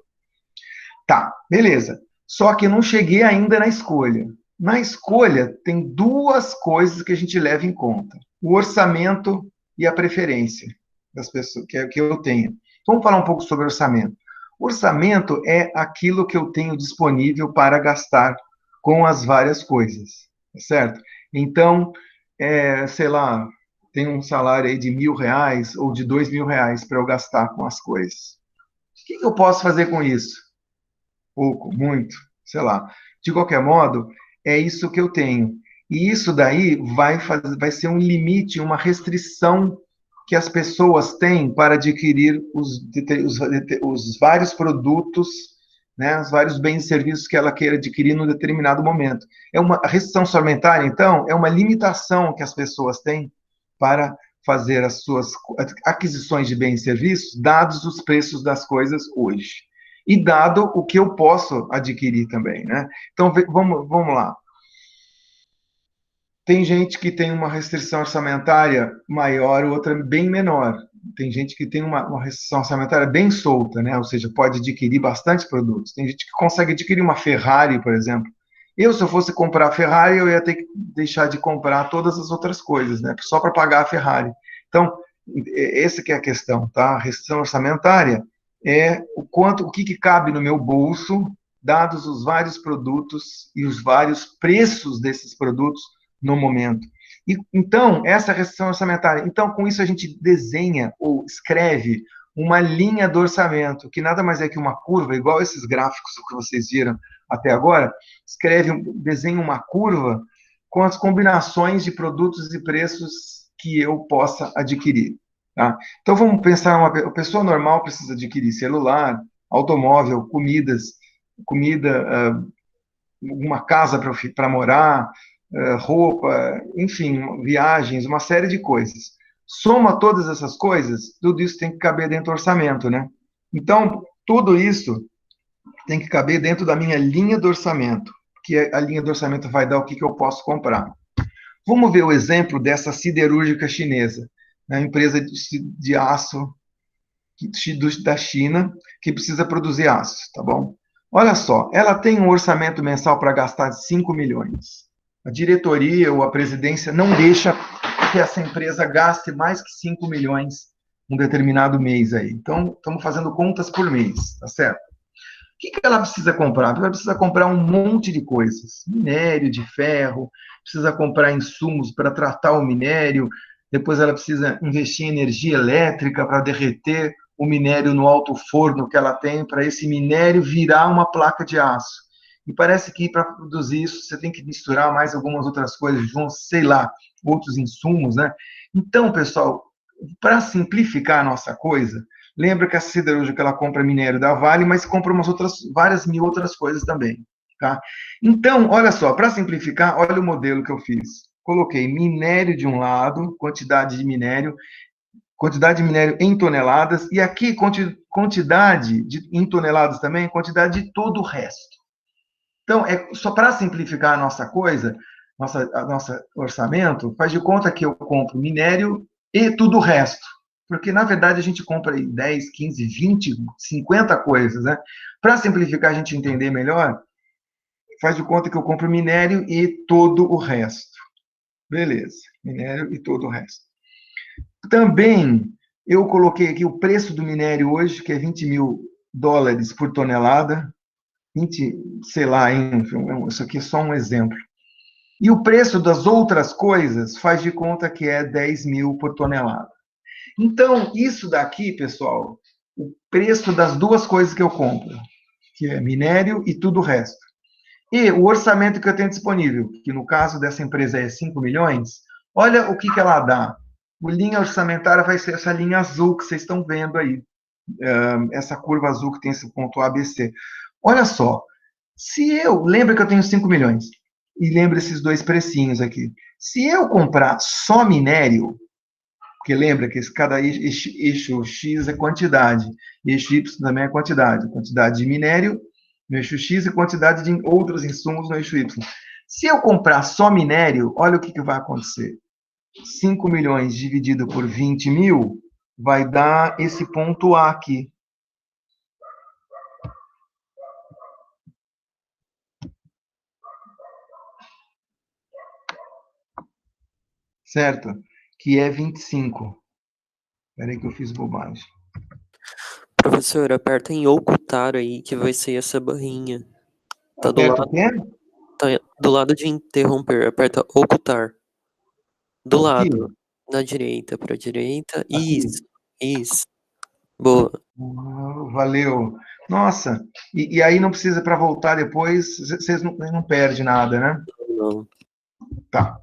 Tá, beleza. Só que eu não cheguei ainda na escolha. Na escolha, tem duas coisas que a gente leva em conta: o orçamento e a preferência das pessoas que eu tenho. Vamos falar um pouco sobre orçamento. Orçamento é aquilo que eu tenho disponível para gastar com as várias coisas, certo? Então, sei lá, tem um salário aí de R$ 1.000 ou de R$ 2.000 para eu gastar com as coisas. O que eu posso fazer com isso? Pouco, muito, sei lá. De qualquer modo, é isso que eu tenho. E isso daí vai ser um limite, uma restrição que as pessoas têm para adquirir os vários produtos, né, os vários bens e serviços que ela queira adquirir num determinado momento. A restrição orçamentária, então, é uma limitação que as pessoas têm para fazer as suas aquisições de bens e serviços, dados os preços das coisas hoje e dado o que eu posso adquirir também, né? Então, vamos lá. Tem gente que tem uma restrição orçamentária maior, outra bem menor. Tem gente que tem uma restrição orçamentária bem solta, né? Ou seja, pode adquirir bastante produtos. Tem gente que consegue adquirir uma Ferrari, por exemplo. Se eu fosse comprar a Ferrari, eu ia ter que deixar de comprar todas as outras coisas, né? Só para pagar a Ferrari. Então, essa que é a questão, tá? A restrição orçamentária é o que cabe no meu bolso, dados os vários produtos e os vários preços desses produtos no momento. Então, essa restrição orçamentária. Então, com isso, a gente desenha ou escreve uma linha do orçamento, que nada mais é que uma curva, igual esses gráficos que vocês viram até agora, desenha uma curva com as combinações de produtos e preços que eu possa adquirir. Tá? Então, vamos pensar, a pessoa normal precisa adquirir celular, automóvel, comida, uma casa para morar, roupa, enfim, viagens, uma série de coisas. Soma todas essas coisas, tudo isso tem que caber dentro do orçamento, né? Então, tudo isso tem que caber dentro da minha linha do orçamento, que a linha do orçamento vai dar o que eu posso comprar. Vamos ver o exemplo dessa siderúrgica chinesa, né? Empresa de aço da China, que precisa produzir aço, tá bom? Olha só, ela tem um orçamento mensal para gastar de 5 milhões. A diretoria ou a presidência não deixa que essa empresa gaste mais que 5 milhões um determinado mês aí. Então, estamos fazendo contas por mês, tá certo? O que ela precisa comprar? Ela precisa comprar um monte de coisas. Minério de ferro, precisa comprar insumos para tratar o minério, depois ela precisa investir em energia elétrica para derreter o minério no alto forno que ela tem, para esse minério virar uma placa de aço. E parece que para produzir isso você tem que misturar mais algumas outras coisas juntos, sei lá, outros insumos, né? Então, pessoal, para simplificar a nossa coisa, lembra que a siderúrgica ela compra minério da Vale, mas compra várias mil outras coisas também, tá? Então, olha só, para simplificar, olha o modelo que eu fiz. Coloquei minério de um lado, quantidade de minério em toneladas, e aqui quantidade em toneladas também, quantidade de todo o resto. Então, só para simplificar a nossa coisa, nosso orçamento, faz de conta que eu compro minério e tudo o resto. Porque, na verdade, a gente compra 10, 15, 20, 50 coisas, né? Para simplificar, a gente entender melhor, faz de conta que eu compro minério e todo o resto. Beleza, minério e todo o resto. Também, eu coloquei aqui o preço do minério hoje, que é $20.000 por tonelada. 20, sei lá, hein? Isso aqui é só um exemplo. E o preço das outras coisas faz de conta que é 10 mil por tonelada. Então, isso daqui, pessoal, o preço das duas coisas que eu compro, que é minério e tudo o resto. E o orçamento que eu tenho disponível, que no caso dessa empresa é 5 milhões, olha o que ela dá. A linha orçamentária vai ser essa linha azul que vocês estão vendo aí. Essa curva azul que tem esse ponto ABC. Olha só, lembra que eu tenho 5 milhões, e lembra esses dois precinhos aqui. Se eu comprar só minério, Porque lembra que cada eixo X é quantidade, eixo Y também é quantidade. Quantidade de minério no eixo X e quantidade de outros insumos no eixo Y. Se eu comprar só minério, olha o que vai acontecer. 5 milhões dividido por 20 mil vai dar esse ponto A aqui. Certo? Que é 25. Espera aí que eu fiz bobagem.
Professor, aperta em ocultar aí, que vai ser essa barrinha. Tá do
Aperta o
lado,
quê?
tá do lado de interromper, aperta ocultar. Do
Aqui?
lado, na direita, pra direita.
Aqui.
Isso. Boa.
Valeu. Nossa, e aí não precisa para voltar depois, vocês não perdem nada, né?
Não.
Tá.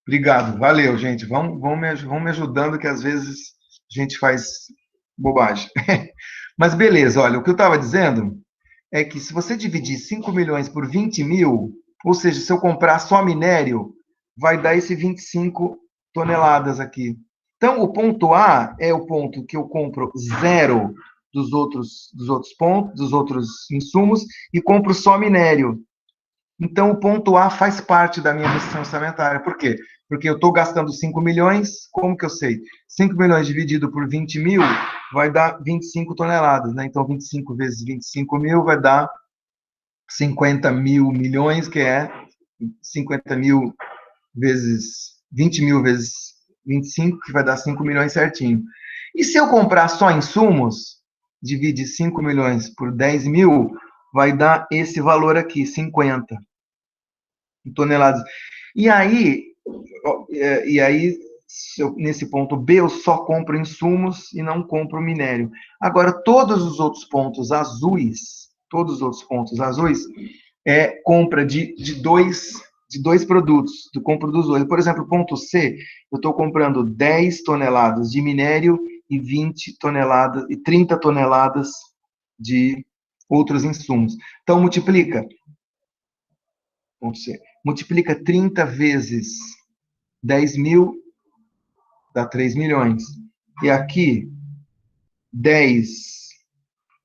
Obrigado, valeu, gente. Vão me ajudando, que às vezes a gente faz bobagem. Mas beleza, olha, o que eu estava dizendo é que se você dividir 5 milhões por 20 mil, ou seja, se eu comprar só minério, vai dar esse 25 toneladas aqui. Então, o ponto A é o ponto que eu compro zero dos outros pontos, dos outros insumos, e compro só minério. Então, o ponto A faz parte da minha restrição orçamentária. Por quê? Porque eu estou gastando 5 milhões, como que eu sei? 5 milhões dividido por 20 mil vai dar 25 toneladas, né? Então, 25 vezes 25 mil vai dar 50 mil milhões, que é 50 mil vezes 20 mil vezes 25, que vai dar 5 milhões certinho. E se eu comprar só insumos, divide 5 milhões por 10 mil, vai dar esse valor aqui, 50 toneladas. E aí, nesse ponto B, eu só compro insumos e não compro minério. Agora, todos os outros pontos azuis, é compra de dois produtos, do compro dos dois. Por exemplo, ponto C, eu estou comprando 10 toneladas de minério e 20 toneladas e 30 toneladas de outros insumos. Então, multiplica. Ponto C. Multiplica 30 vezes 10 mil, dá 3 milhões. E aqui, 10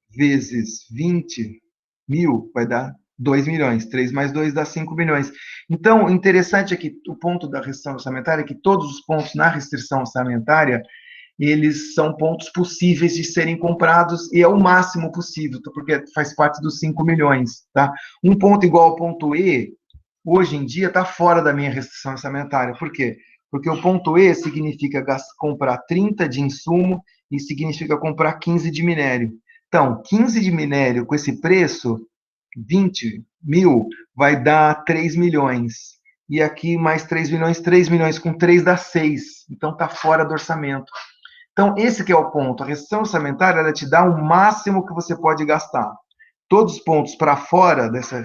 vezes 20 mil vai dar 2 milhões. 3 mais 2 dá 5 milhões. Então, o interessante é que o ponto da restrição orçamentária é que todos os pontos na restrição orçamentária, eles são pontos possíveis de serem comprados e é o máximo possível, porque faz parte dos 5 milhões. Tá? Um ponto igual ao ponto E, hoje em dia, está fora da minha restrição orçamentária. Por quê? Porque o ponto E significa comprar 30 de insumo e significa comprar 15 de minério. Então, 15 de minério com esse preço, 20 mil, vai dar 3 milhões. E aqui mais 3 milhões com 3 dá 6. Então, está fora do orçamento. Então, esse que é o ponto. A restrição orçamentária, ela te dá o máximo que você pode gastar. Todos os pontos para fora dessa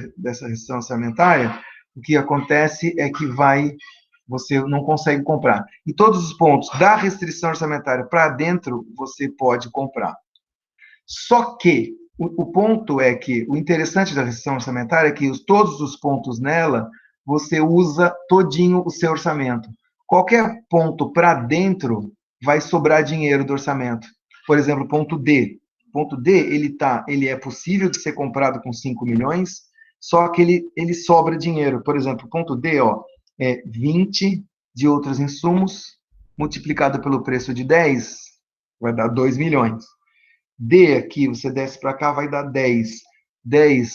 restrição orçamentária, o que acontece é que você não consegue comprar. E todos os pontos da restrição orçamentária para dentro, você pode comprar. Só que o ponto é que o interessante da restrição orçamentária é que todos os pontos nela, você usa todinho o seu orçamento. Qualquer ponto para dentro vai sobrar dinheiro do orçamento. Por exemplo, ponto D. Ponto D, ele é possível de ser comprado com 5 milhões, só que ele sobra dinheiro. Por exemplo, ponto D, é 20 de outros insumos, multiplicado pelo preço de 10, vai dar 2 milhões. D aqui, você desce para cá, vai dar 10. 10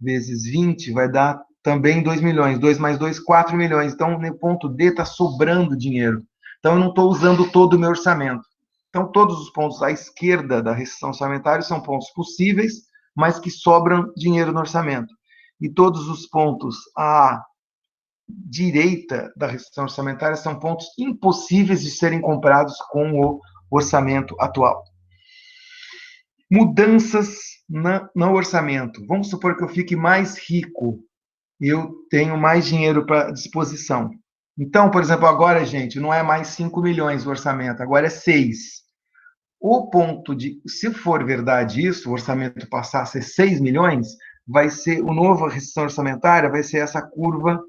vezes 20 vai dar também 2 milhões. 2 mais 2, 4 milhões. Então, no ponto D está sobrando dinheiro. Então, eu não estou usando todo o meu orçamento. Então, todos os pontos à esquerda da restrição orçamentária são pontos possíveis, mas que sobram dinheiro no orçamento. E todos os pontos à direita da restrição orçamentária são pontos impossíveis de serem comprados com o orçamento atual. Mudanças no orçamento. Vamos supor que eu fique mais rico, eu tenho mais dinheiro para disposição. Então, por exemplo, agora, gente, não é mais 5 milhões o orçamento, agora é 6. O ponto se for verdade isso, o orçamento passar a ser 6 milhões, vai ser, o novo restrição orçamentária vai ser essa curva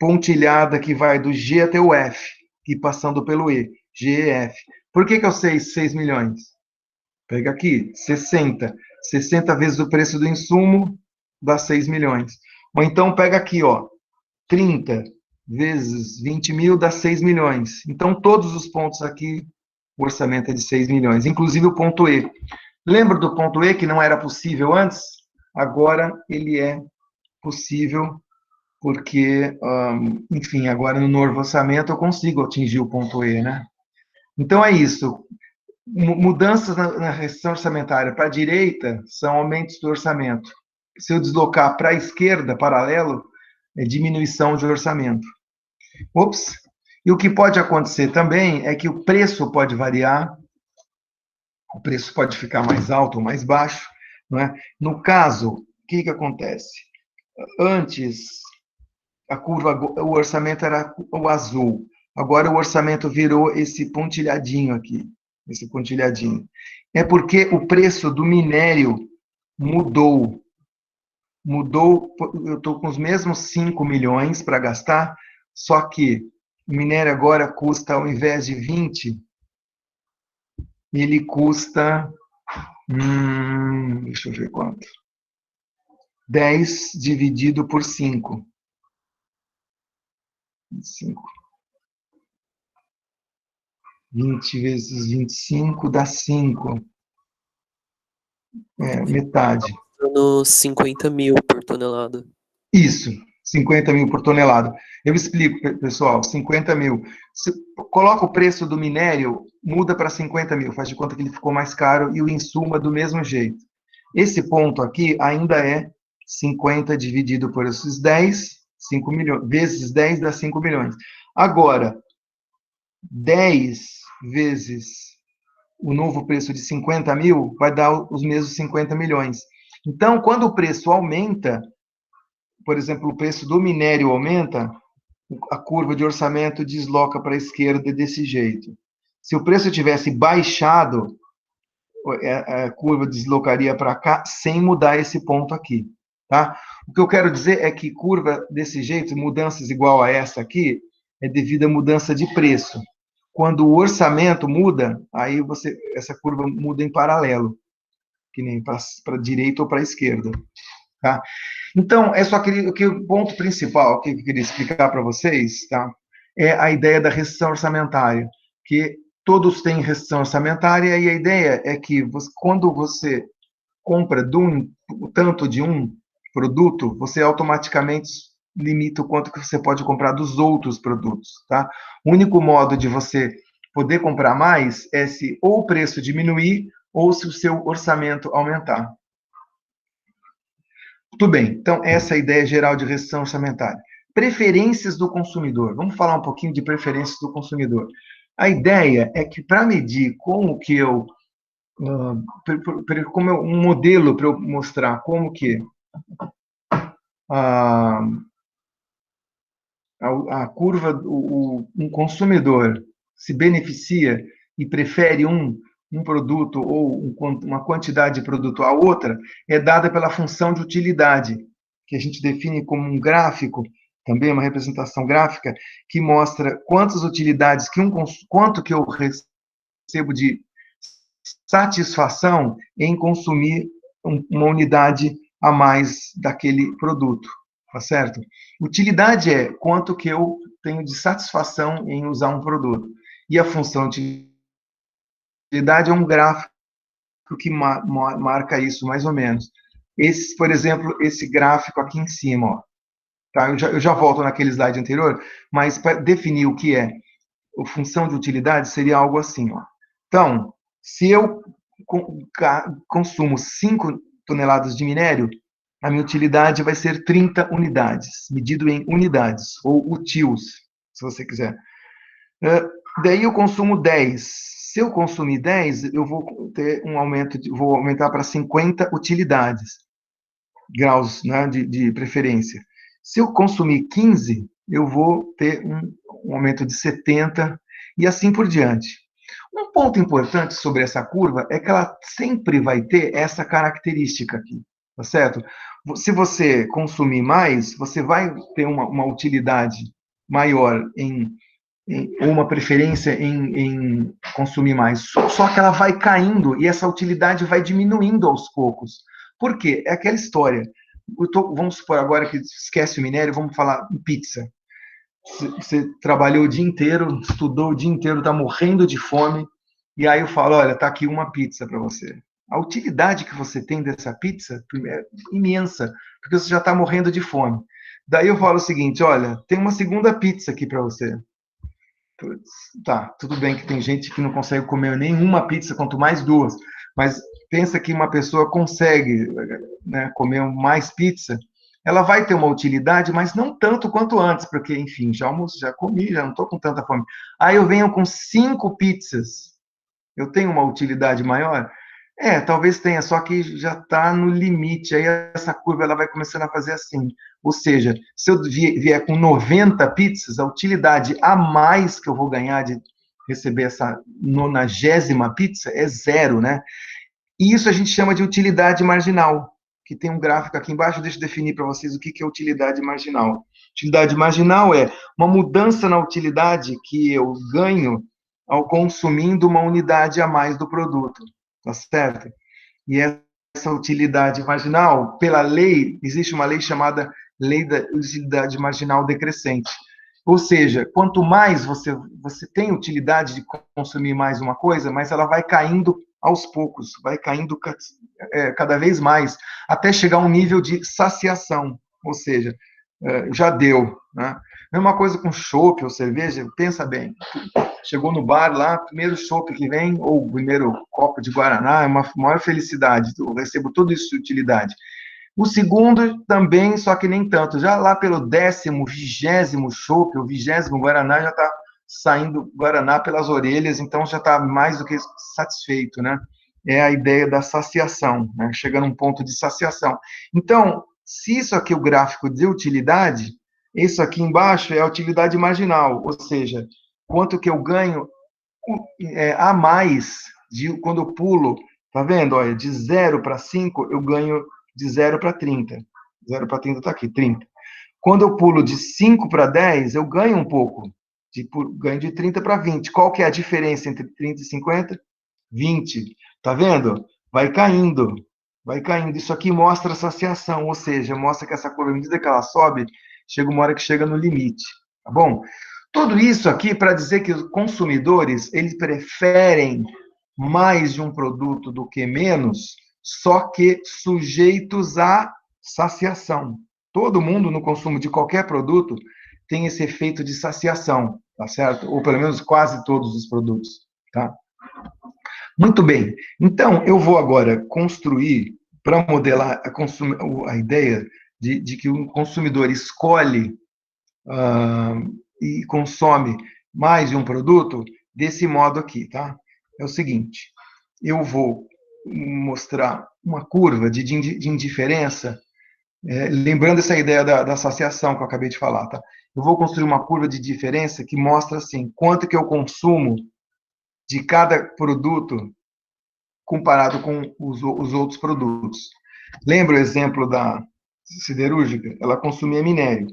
pontilhada que vai do G até o F, e passando pelo E. GF. Por que eu sei 6 milhões? Pega aqui, 60. 60 vezes o preço do insumo dá 6 milhões. Ou então pega aqui, ó, 30 vezes 20 mil dá 6 milhões. Então, todos os pontos aqui, o orçamento é de 6 milhões, inclusive o ponto E. Lembra do ponto E que não era possível antes? Agora ele é possível porque, enfim, agora no novo orçamento eu consigo atingir o ponto E, né? Então é isso. Mudanças na restrição orçamentária para a direita são aumentos do orçamento. Se eu deslocar para a esquerda, paralelo, é diminuição de orçamento. Ops! E o que pode acontecer também é que o preço pode variar, o preço pode ficar mais alto ou mais baixo, não é? No caso, o que acontece? Antes, a curva, o orçamento era o azul. Agora o orçamento virou esse pontilhadinho aqui, esse pontilhadinho. É porque o preço do minério mudou. Mudou, eu estou com os mesmos 5 milhões para gastar, só que o minério agora custa, ao invés de 20, ele custa, deixa eu ver quanto, 10 dividido por 5. 5. 20 vezes 25 dá 5. Metade.
Dando 50 mil por tonelada.
Isso, 50 mil por tonelada. Eu explico, pessoal, 50 mil. Se coloca o preço do minério, muda para 50 mil, faz de conta que ele ficou mais caro e o insumo é do mesmo jeito. Esse ponto aqui ainda é 50 dividido por esses 10, 5 milhões, vezes 10 dá 5 milhões. Agora, 10 vezes o novo preço de 50 mil vai dar os mesmos 50 milhões. Então, quando o preço aumenta, por exemplo, o preço do minério aumenta, a curva de orçamento desloca para a esquerda desse jeito. Se o preço tivesse baixado, a curva deslocaria para cá sem mudar esse ponto aqui, tá? O que eu quero dizer é que curva desse jeito, mudanças igual a essa aqui, é devido à mudança de preço. Quando o orçamento muda, aí essa curva muda em paralelo, que nem para a direita ou para a esquerda, tá? Então, é só que o ponto principal que eu queria explicar para vocês, tá? É a ideia da restrição orçamentária, que todos têm restrição orçamentária e a ideia é que quando você compra tanto de um produto, você automaticamente limita o quanto que você pode comprar dos outros produtos, tá? O único modo de você poder comprar mais é se ou o preço diminuir ou se o seu orçamento aumentar. Tudo bem, então essa é a ideia geral de restrição orçamentária. Preferências do consumidor. Vamos falar um pouquinho de preferências do consumidor. A ideia é que para medir como que eu um modelo para eu mostrar como que a curva, um consumidor se beneficia e prefere um produto ou uma quantidade de produto a outra, é dada pela função de utilidade, que a gente define como um gráfico, também uma representação gráfica, que mostra quantas utilidades, quanto que eu recebo de satisfação em consumir uma unidade a mais daquele produto, tá certo? Utilidade é quanto que eu tenho de satisfação em usar um produto. E a função de utilidade é um gráfico que marca isso, mais ou menos. Esse, por exemplo, esse gráfico aqui em cima, ó, tá? Eu já volto naquele slide anterior, mas para definir o que é a função de utilidade, seria algo assim, ó. Então, se eu consumo 5 toneladas de minério, a minha utilidade vai ser 30 unidades, medido em unidades, ou UTILs, se você quiser. Daí eu consumo 10. Se eu consumir 10, eu vou ter um aumento, vou aumentar para 50 utilidades, graus, né, de preferência. Se eu consumir 15, eu vou ter um aumento de 70 e assim por diante. Um ponto importante sobre essa curva é que ela sempre vai ter essa característica aqui, tá certo? Se você consumir mais, você vai ter uma utilidade maior em ou uma preferência em consumir mais. Só que ela vai caindo e essa utilidade vai diminuindo aos poucos. Por quê? É aquela história. Vamos supor agora que esquece o minério, vamos falar em pizza. Você trabalhou o dia inteiro, estudou o dia inteiro, está morrendo de fome, e aí eu falo, olha, tá aqui uma pizza para você. A utilidade que você tem dessa pizza é imensa, porque você já está morrendo de fome. Daí eu falo o seguinte, olha, tem uma segunda pizza aqui para você. Putz, tá, tudo bem que tem gente que não consegue comer nenhuma pizza, quanto mais duas, mas pensa que uma pessoa consegue, né, comer mais pizza, ela vai ter uma utilidade, mas não tanto quanto antes, porque, enfim, já almoço, já comi, já não estou com tanta fome. Aí eu venho com 5 pizzas, eu tenho uma utilidade maior? Talvez tenha, só que já está no limite. Aí essa curva ela vai começando a fazer assim. Ou seja, se eu vier com 90 pizzas, a utilidade a mais que eu vou ganhar de receber essa 90ª pizza é zero, né? E isso a gente chama de utilidade marginal, que tem um gráfico aqui embaixo. Deixa eu definir para vocês o que é utilidade marginal. Utilidade marginal é uma mudança na utilidade que eu ganho ao consumindo uma unidade a mais do produto, tá certo? E essa utilidade marginal, pela lei, existe uma lei chamada Lei da Utilidade Marginal Decrescente. Ou seja, quanto mais você tem utilidade de consumir mais uma coisa, mais ela vai caindo aos poucos, vai caindo cada vez mais, até chegar a um nível de saciação. Ou seja, já deu, né? Mesma coisa com chopp ou cerveja, pensa bem. Chegou no bar lá, primeiro chopp que vem, ou primeiro copo de Guaraná, é uma maior felicidade, eu recebo tudo isso de utilidade. O segundo também, só que nem tanto. Já lá pelo 10º, 20º chopp, o 20º Guaraná, já está saindo Guaraná pelas orelhas, então já está mais do que satisfeito, né? É a ideia da saciação, né? Chega num ponto de saciação. Então, se isso aqui é o gráfico de utilidade, isso aqui embaixo é a utilidade marginal, ou seja, quanto que eu ganho a mais quando eu pulo, tá vendo? Olha, de 0 para 5, eu ganho de 0 para 30. 0 para 30 está aqui, 30. Quando eu pulo de 5 para 10, eu ganho um pouco. Ganho de 30 para 20. Qual que é a diferença entre 30 e 50? 20. Tá vendo? Vai caindo. Vai caindo. Isso aqui mostra saciação, ou seja, mostra que essa curva, à medida que ela sobe, chega uma hora que chega no limite. Tá bom? Tudo isso aqui para dizer que os consumidores, eles preferem mais de um produto do que menos, só que sujeitos à saciação. Todo mundo no consumo de qualquer produto tem esse efeito de saciação, tá certo? Ou pelo menos quase todos os produtos, tá? Muito bem. Então, eu vou agora construir, para modelar a ideia de que o consumidor escolhe e consome mais de um produto desse modo aqui, tá? É o seguinte, eu vou mostrar uma curva de indiferença, lembrando essa ideia da associação que eu acabei de falar, tá? Eu vou construir uma curva de diferença que mostra, assim, quanto que eu consumo de cada produto comparado com os outros produtos. Lembra o exemplo da siderúrgica? Ela consumia minério,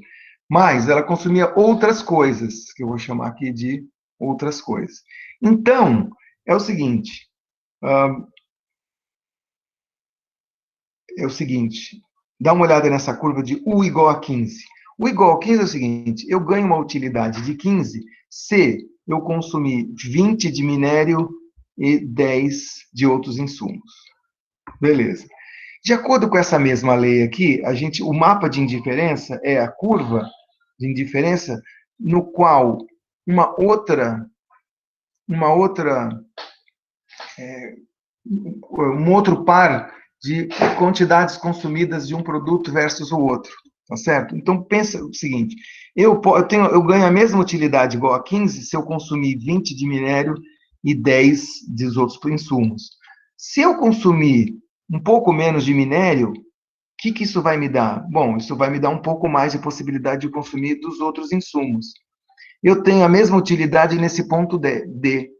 mas ela consumia outras coisas, que eu vou chamar aqui de outras coisas. Então, é o seguinte, dá uma olhada nessa curva de U igual a 15. U igual a 15 é o seguinte, eu ganho uma utilidade de 15 se eu consumir 20 de minério e 10 de outros insumos. Beleza. De acordo com essa mesma lei aqui, o mapa de indiferença é a curva de indiferença no qual um outro par de quantidades consumidas de um produto versus o outro, tá certo? Então pensa o seguinte, eu ganho a mesma utilidade igual a 15 se eu consumir 20 de minério e 10 dos outros insumos. Se eu consumir um pouco menos de minério, o que isso vai me dar? Bom, isso vai me dar um pouco mais de possibilidade de consumir dos outros insumos. Eu tenho a mesma utilidade nesse ponto D.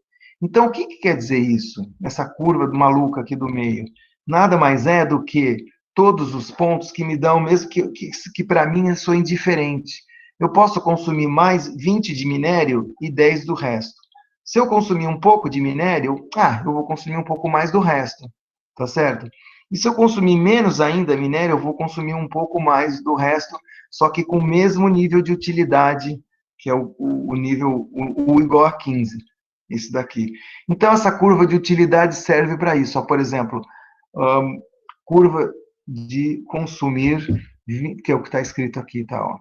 Então, o que quer dizer isso? Essa curva maluca aqui do meio? Nada mais é do que todos os pontos que me dão, mesmo que para mim eu sou indiferente. eu posso consumir mais 20 de minério e 10 do resto. Se eu consumir um pouco de minério, eu vou consumir um pouco mais do resto, tá certo? E se eu consumir menos ainda minério, eu vou consumir um pouco mais do resto, só que com o mesmo nível de utilidade, que é o nível U igual a 15, esse daqui. Então, essa curva de utilidade serve para isso. Ó, por exemplo, curva de consumir, que é o que está escrito aqui, tá? Ó.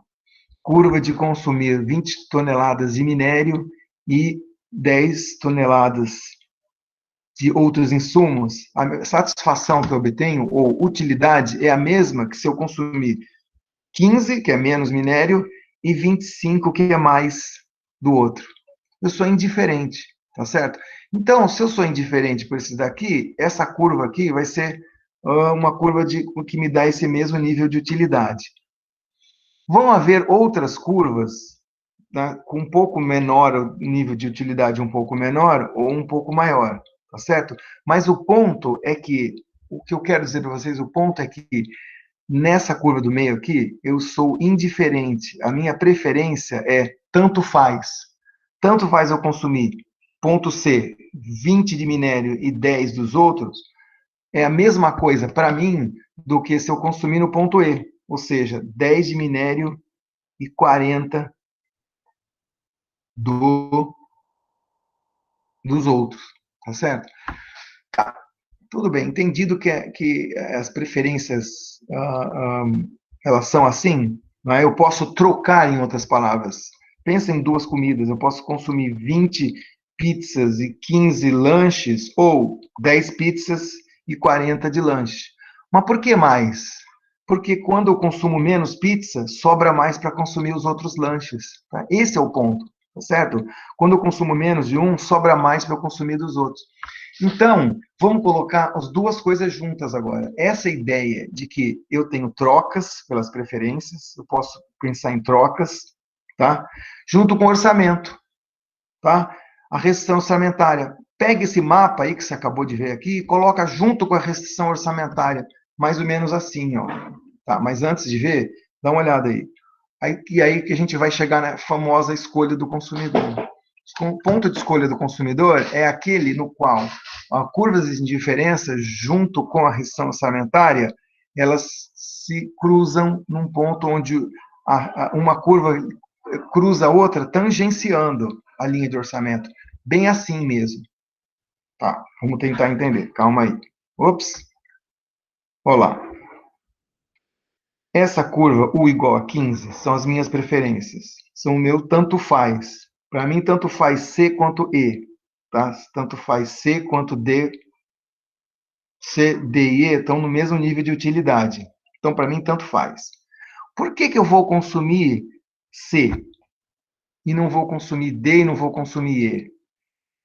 Curva de consumir 20 toneladas de minério e 10 toneladas de outros insumos, a satisfação que eu obtenho, ou utilidade, é a mesma que se eu consumir 15, que é menos minério, e 25, que é mais do outro. Eu sou indiferente, tá certo? Então, se eu sou indiferente por esses daqui, essa curva aqui vai ser uma curva que me dá esse mesmo nível de utilidade. Vão haver outras curvas, né, com um pouco menor, nível de utilidade um pouco menor ou um pouco maior, tá certo? Mas o ponto é que, o que eu quero dizer para vocês, o ponto é que nessa curva do meio aqui, eu sou indiferente. A minha preferência é tanto faz. Tanto faz eu consumir, ponto C, 20 de minério e 10 dos outros, é a mesma coisa para mim do que se eu consumir no ponto E, ou seja, 10 de minério e 40 dos outros, tá certo? Tá, tudo bem, entendido que as preferências elas são assim, não é? Eu posso trocar, em outras palavras. Pensa em duas comidas, eu posso consumir 20 pizzas e 15 lanches, ou 10 pizzas e 40 de lanche. Mas por que mais? Porque quando eu consumo menos pizza, sobra mais para consumir os outros lanches. Tá? Esse é o ponto, tá certo? Quando eu consumo menos de um, sobra mais para eu consumir dos outros. Então, vamos colocar as duas coisas juntas agora. Essa ideia de que eu tenho trocas pelas preferências, eu posso pensar em trocas, tá? Junto com orçamento, tá? A restrição orçamentária. Pega esse mapa aí que você acabou de ver aqui e coloca junto com a restrição orçamentária, mais ou menos assim, ó. Tá? Mas antes de ver, dá uma olhada aí. E aí que a gente vai chegar na famosa escolha do consumidor. O ponto de escolha do consumidor é aquele no qual a curvas de indiferença, junto com a restrição orçamentária, elas se cruzam num ponto onde uma curva cruza a outra, tangenciando a linha de orçamento. Bem assim mesmo. Tá, vamos tentar entender. Calma aí. Ops. Olá. Essa curva, U igual a 15, são as minhas preferências. São o meu tanto faz. Para mim, tanto faz C quanto E. Tá? Tanto faz C quanto D. C, D e E estão no mesmo nível de utilidade. Então, para mim, tanto faz. Por que eu vou consumir C e não vou consumir D e não vou consumir E?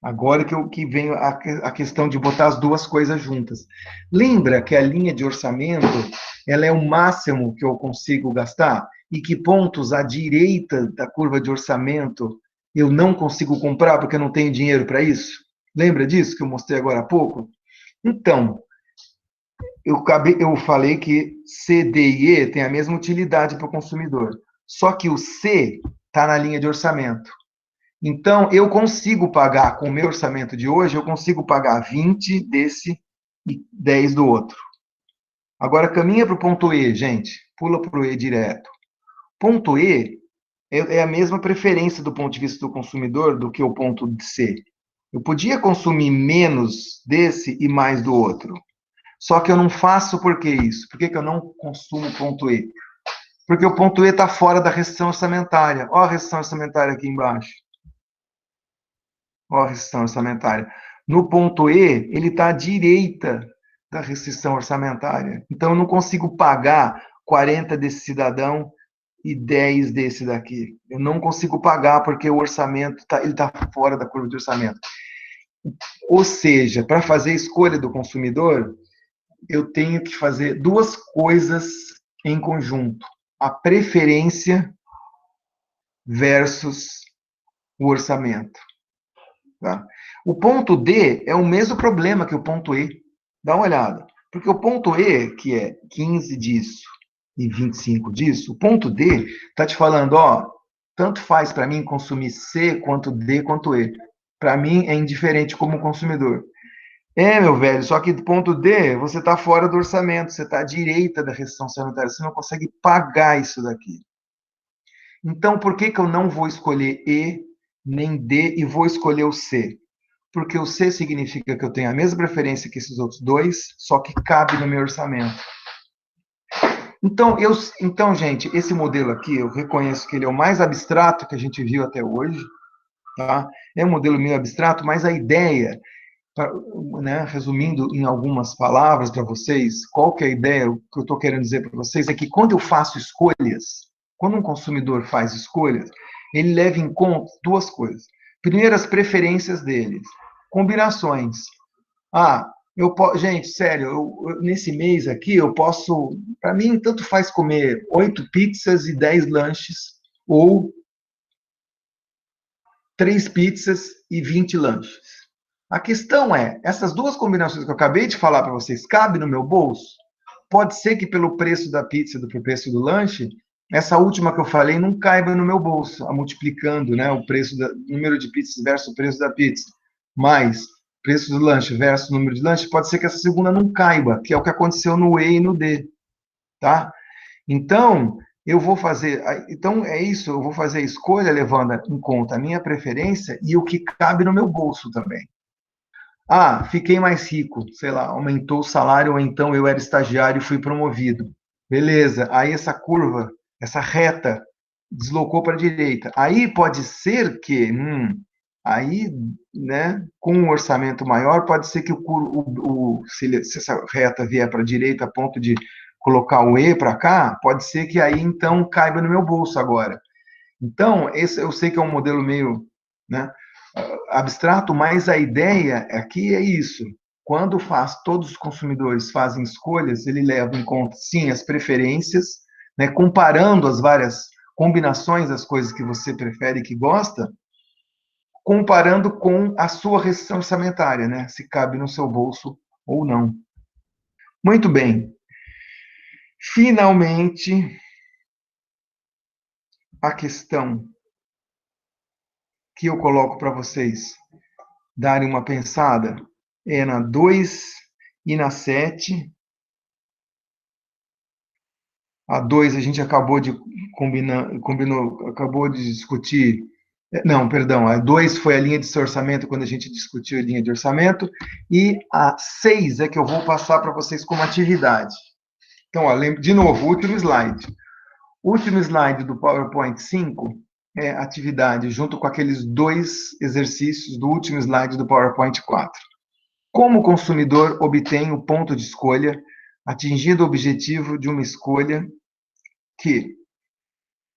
Agora que vem a questão de botar as duas coisas juntas. Lembra que a linha de orçamento, ela é o máximo que eu consigo gastar? E que pontos à direita da curva de orçamento eu não consigo comprar porque eu não tenho dinheiro para isso? Lembra disso que eu mostrei agora há pouco? Então, eu falei que C, D e E têm a mesma utilidade para o consumidor. Só que o C está na linha de orçamento. Então, eu consigo pagar, com o meu orçamento de hoje, eu consigo pagar 20 desse e 10 do outro. Agora, caminha para o ponto E, gente. Pula para o E direto. Ponto E é a mesma preferência do ponto de vista do consumidor do que o ponto C. Eu podia consumir menos desse e mais do outro. Só que eu não faço por que isso? Por que eu não consumo ponto E? Porque o ponto E está fora da restrição orçamentária. Olha a restrição orçamentária aqui embaixo. Olha a restrição orçamentária. No ponto E, ele está à direita da restrição orçamentária. Então, eu não consigo pagar 40 desse cidadão e 10 desse daqui. Eu não consigo pagar porque o orçamento está fora da curva de orçamento. Ou seja, para fazer a escolha do consumidor, eu tenho que fazer duas coisas em conjunto: a preferência versus o orçamento. Tá? O ponto D é o mesmo problema que o ponto E. Dá uma olhada. Porque o ponto E, que é 15 disso e 25 disso, o ponto D está te falando, ó, tanto faz para mim consumir C, quanto D, quanto E. Para mim é indiferente como consumidor. Meu velho, só que do ponto D, você está fora do orçamento, você está à direita da restrição orçamentária, você não consegue pagar isso daqui. Então, por que eu não vou escolher E, nem D, e vou escolher o C? Porque o C significa que eu tenho a mesma preferência que esses outros dois, só que cabe no meu orçamento. Então, gente, esse modelo aqui, eu reconheço que ele é o mais abstrato que a gente viu até hoje, tá? É um modelo meio abstrato, mas a ideia, né, resumindo em algumas palavras para vocês, qual que é a ideia, o que eu estou querendo dizer para vocês é que quando eu faço escolhas, quando um consumidor faz escolhas, ele leva em conta duas coisas. Primeiro, as preferências deles, combinações. Gente, sério, nesse mês aqui eu posso, para mim, tanto faz comer 8 pizzas e 10 lanches, ou 3 pizzas e 20 lanches. A questão é, essas duas combinações que eu acabei de falar para vocês, cabem no meu bolso? Pode ser que pelo preço da pizza, do preço do lanche, essa última que eu falei não caiba no meu bolso, multiplicando, né, o preço do número de pizzas versus o preço da pizza. Mas preço do lanche versus número de lanche, pode ser que essa segunda não caiba, que é o que aconteceu no E e no D, tá? Então, é isso, eu vou fazer a escolha levando em conta a minha preferência e o que cabe no meu bolso também. Fiquei mais rico, sei lá, aumentou o salário, ou então eu era estagiário e fui promovido. Beleza, aí essa curva, essa reta, deslocou para a direita. Aí pode ser que, aí, né, com um orçamento maior, pode ser que se essa reta vier para a direita a ponto de colocar o E para cá, pode ser que aí então caiba no meu bolso agora. Então, esse eu sei que é um modelo meio, né, abstrato, mas a ideia aqui é isso. Quando todos os consumidores fazem escolhas, ele leva em conta, sim, as preferências, né, comparando as várias combinações das coisas que você prefere e que gosta, comparando com a sua restrição orçamentária, né, se cabe no seu bolso ou não. Muito bem. Finalmente, a questão que eu coloco para vocês darem uma pensada é na 2 e na 7. A 2 a gente acabou de acabou de discutir. Não, perdão, a 2 foi a linha de orçamento, quando a gente discutiu a linha de orçamento, e a 6 é que eu vou passar para vocês como atividade. Então, de novo, último slide. O último slide do PowerPoint 5 é atividade, junto com aqueles dois exercícios do último slide do PowerPoint 4. Como o consumidor obtém o ponto de escolha, atingindo o objetivo de uma escolha que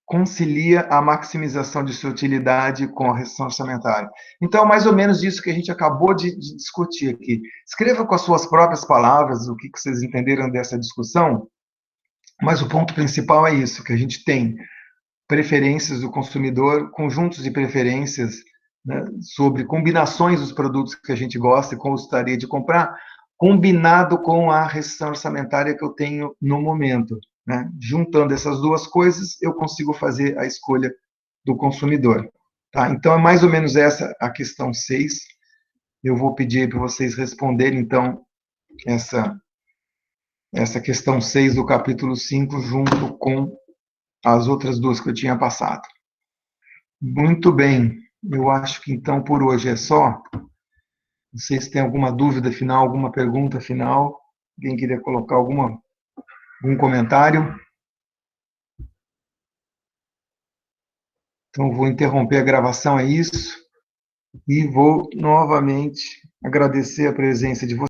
concilia a maximização de sua utilidade com a restrição orçamentária. Então, mais ou menos isso que a gente acabou de discutir aqui. Escreva com as suas próprias palavras o que vocês entenderam dessa discussão, mas o ponto principal é isso, que a gente tem preferências do consumidor, conjuntos de preferências, né, sobre combinações dos produtos que a gente gosta e gostaria de comprar, combinado com a restrição orçamentária que eu tenho no momento. Né? Juntando essas duas coisas, eu consigo fazer a escolha do consumidor. Tá? Então, é mais ou menos essa a questão 6. Eu vou pedir para vocês responderem, então, essa questão 6 do capítulo 5, junto com as outras duas que eu tinha passado. Muito bem. Eu acho que, então, por hoje é só. Não sei se tem alguma dúvida final, alguma pergunta final. Alguém queria colocar algum comentário? Então, vou interromper a gravação, é isso. E vou novamente agradecer a presença de vocês.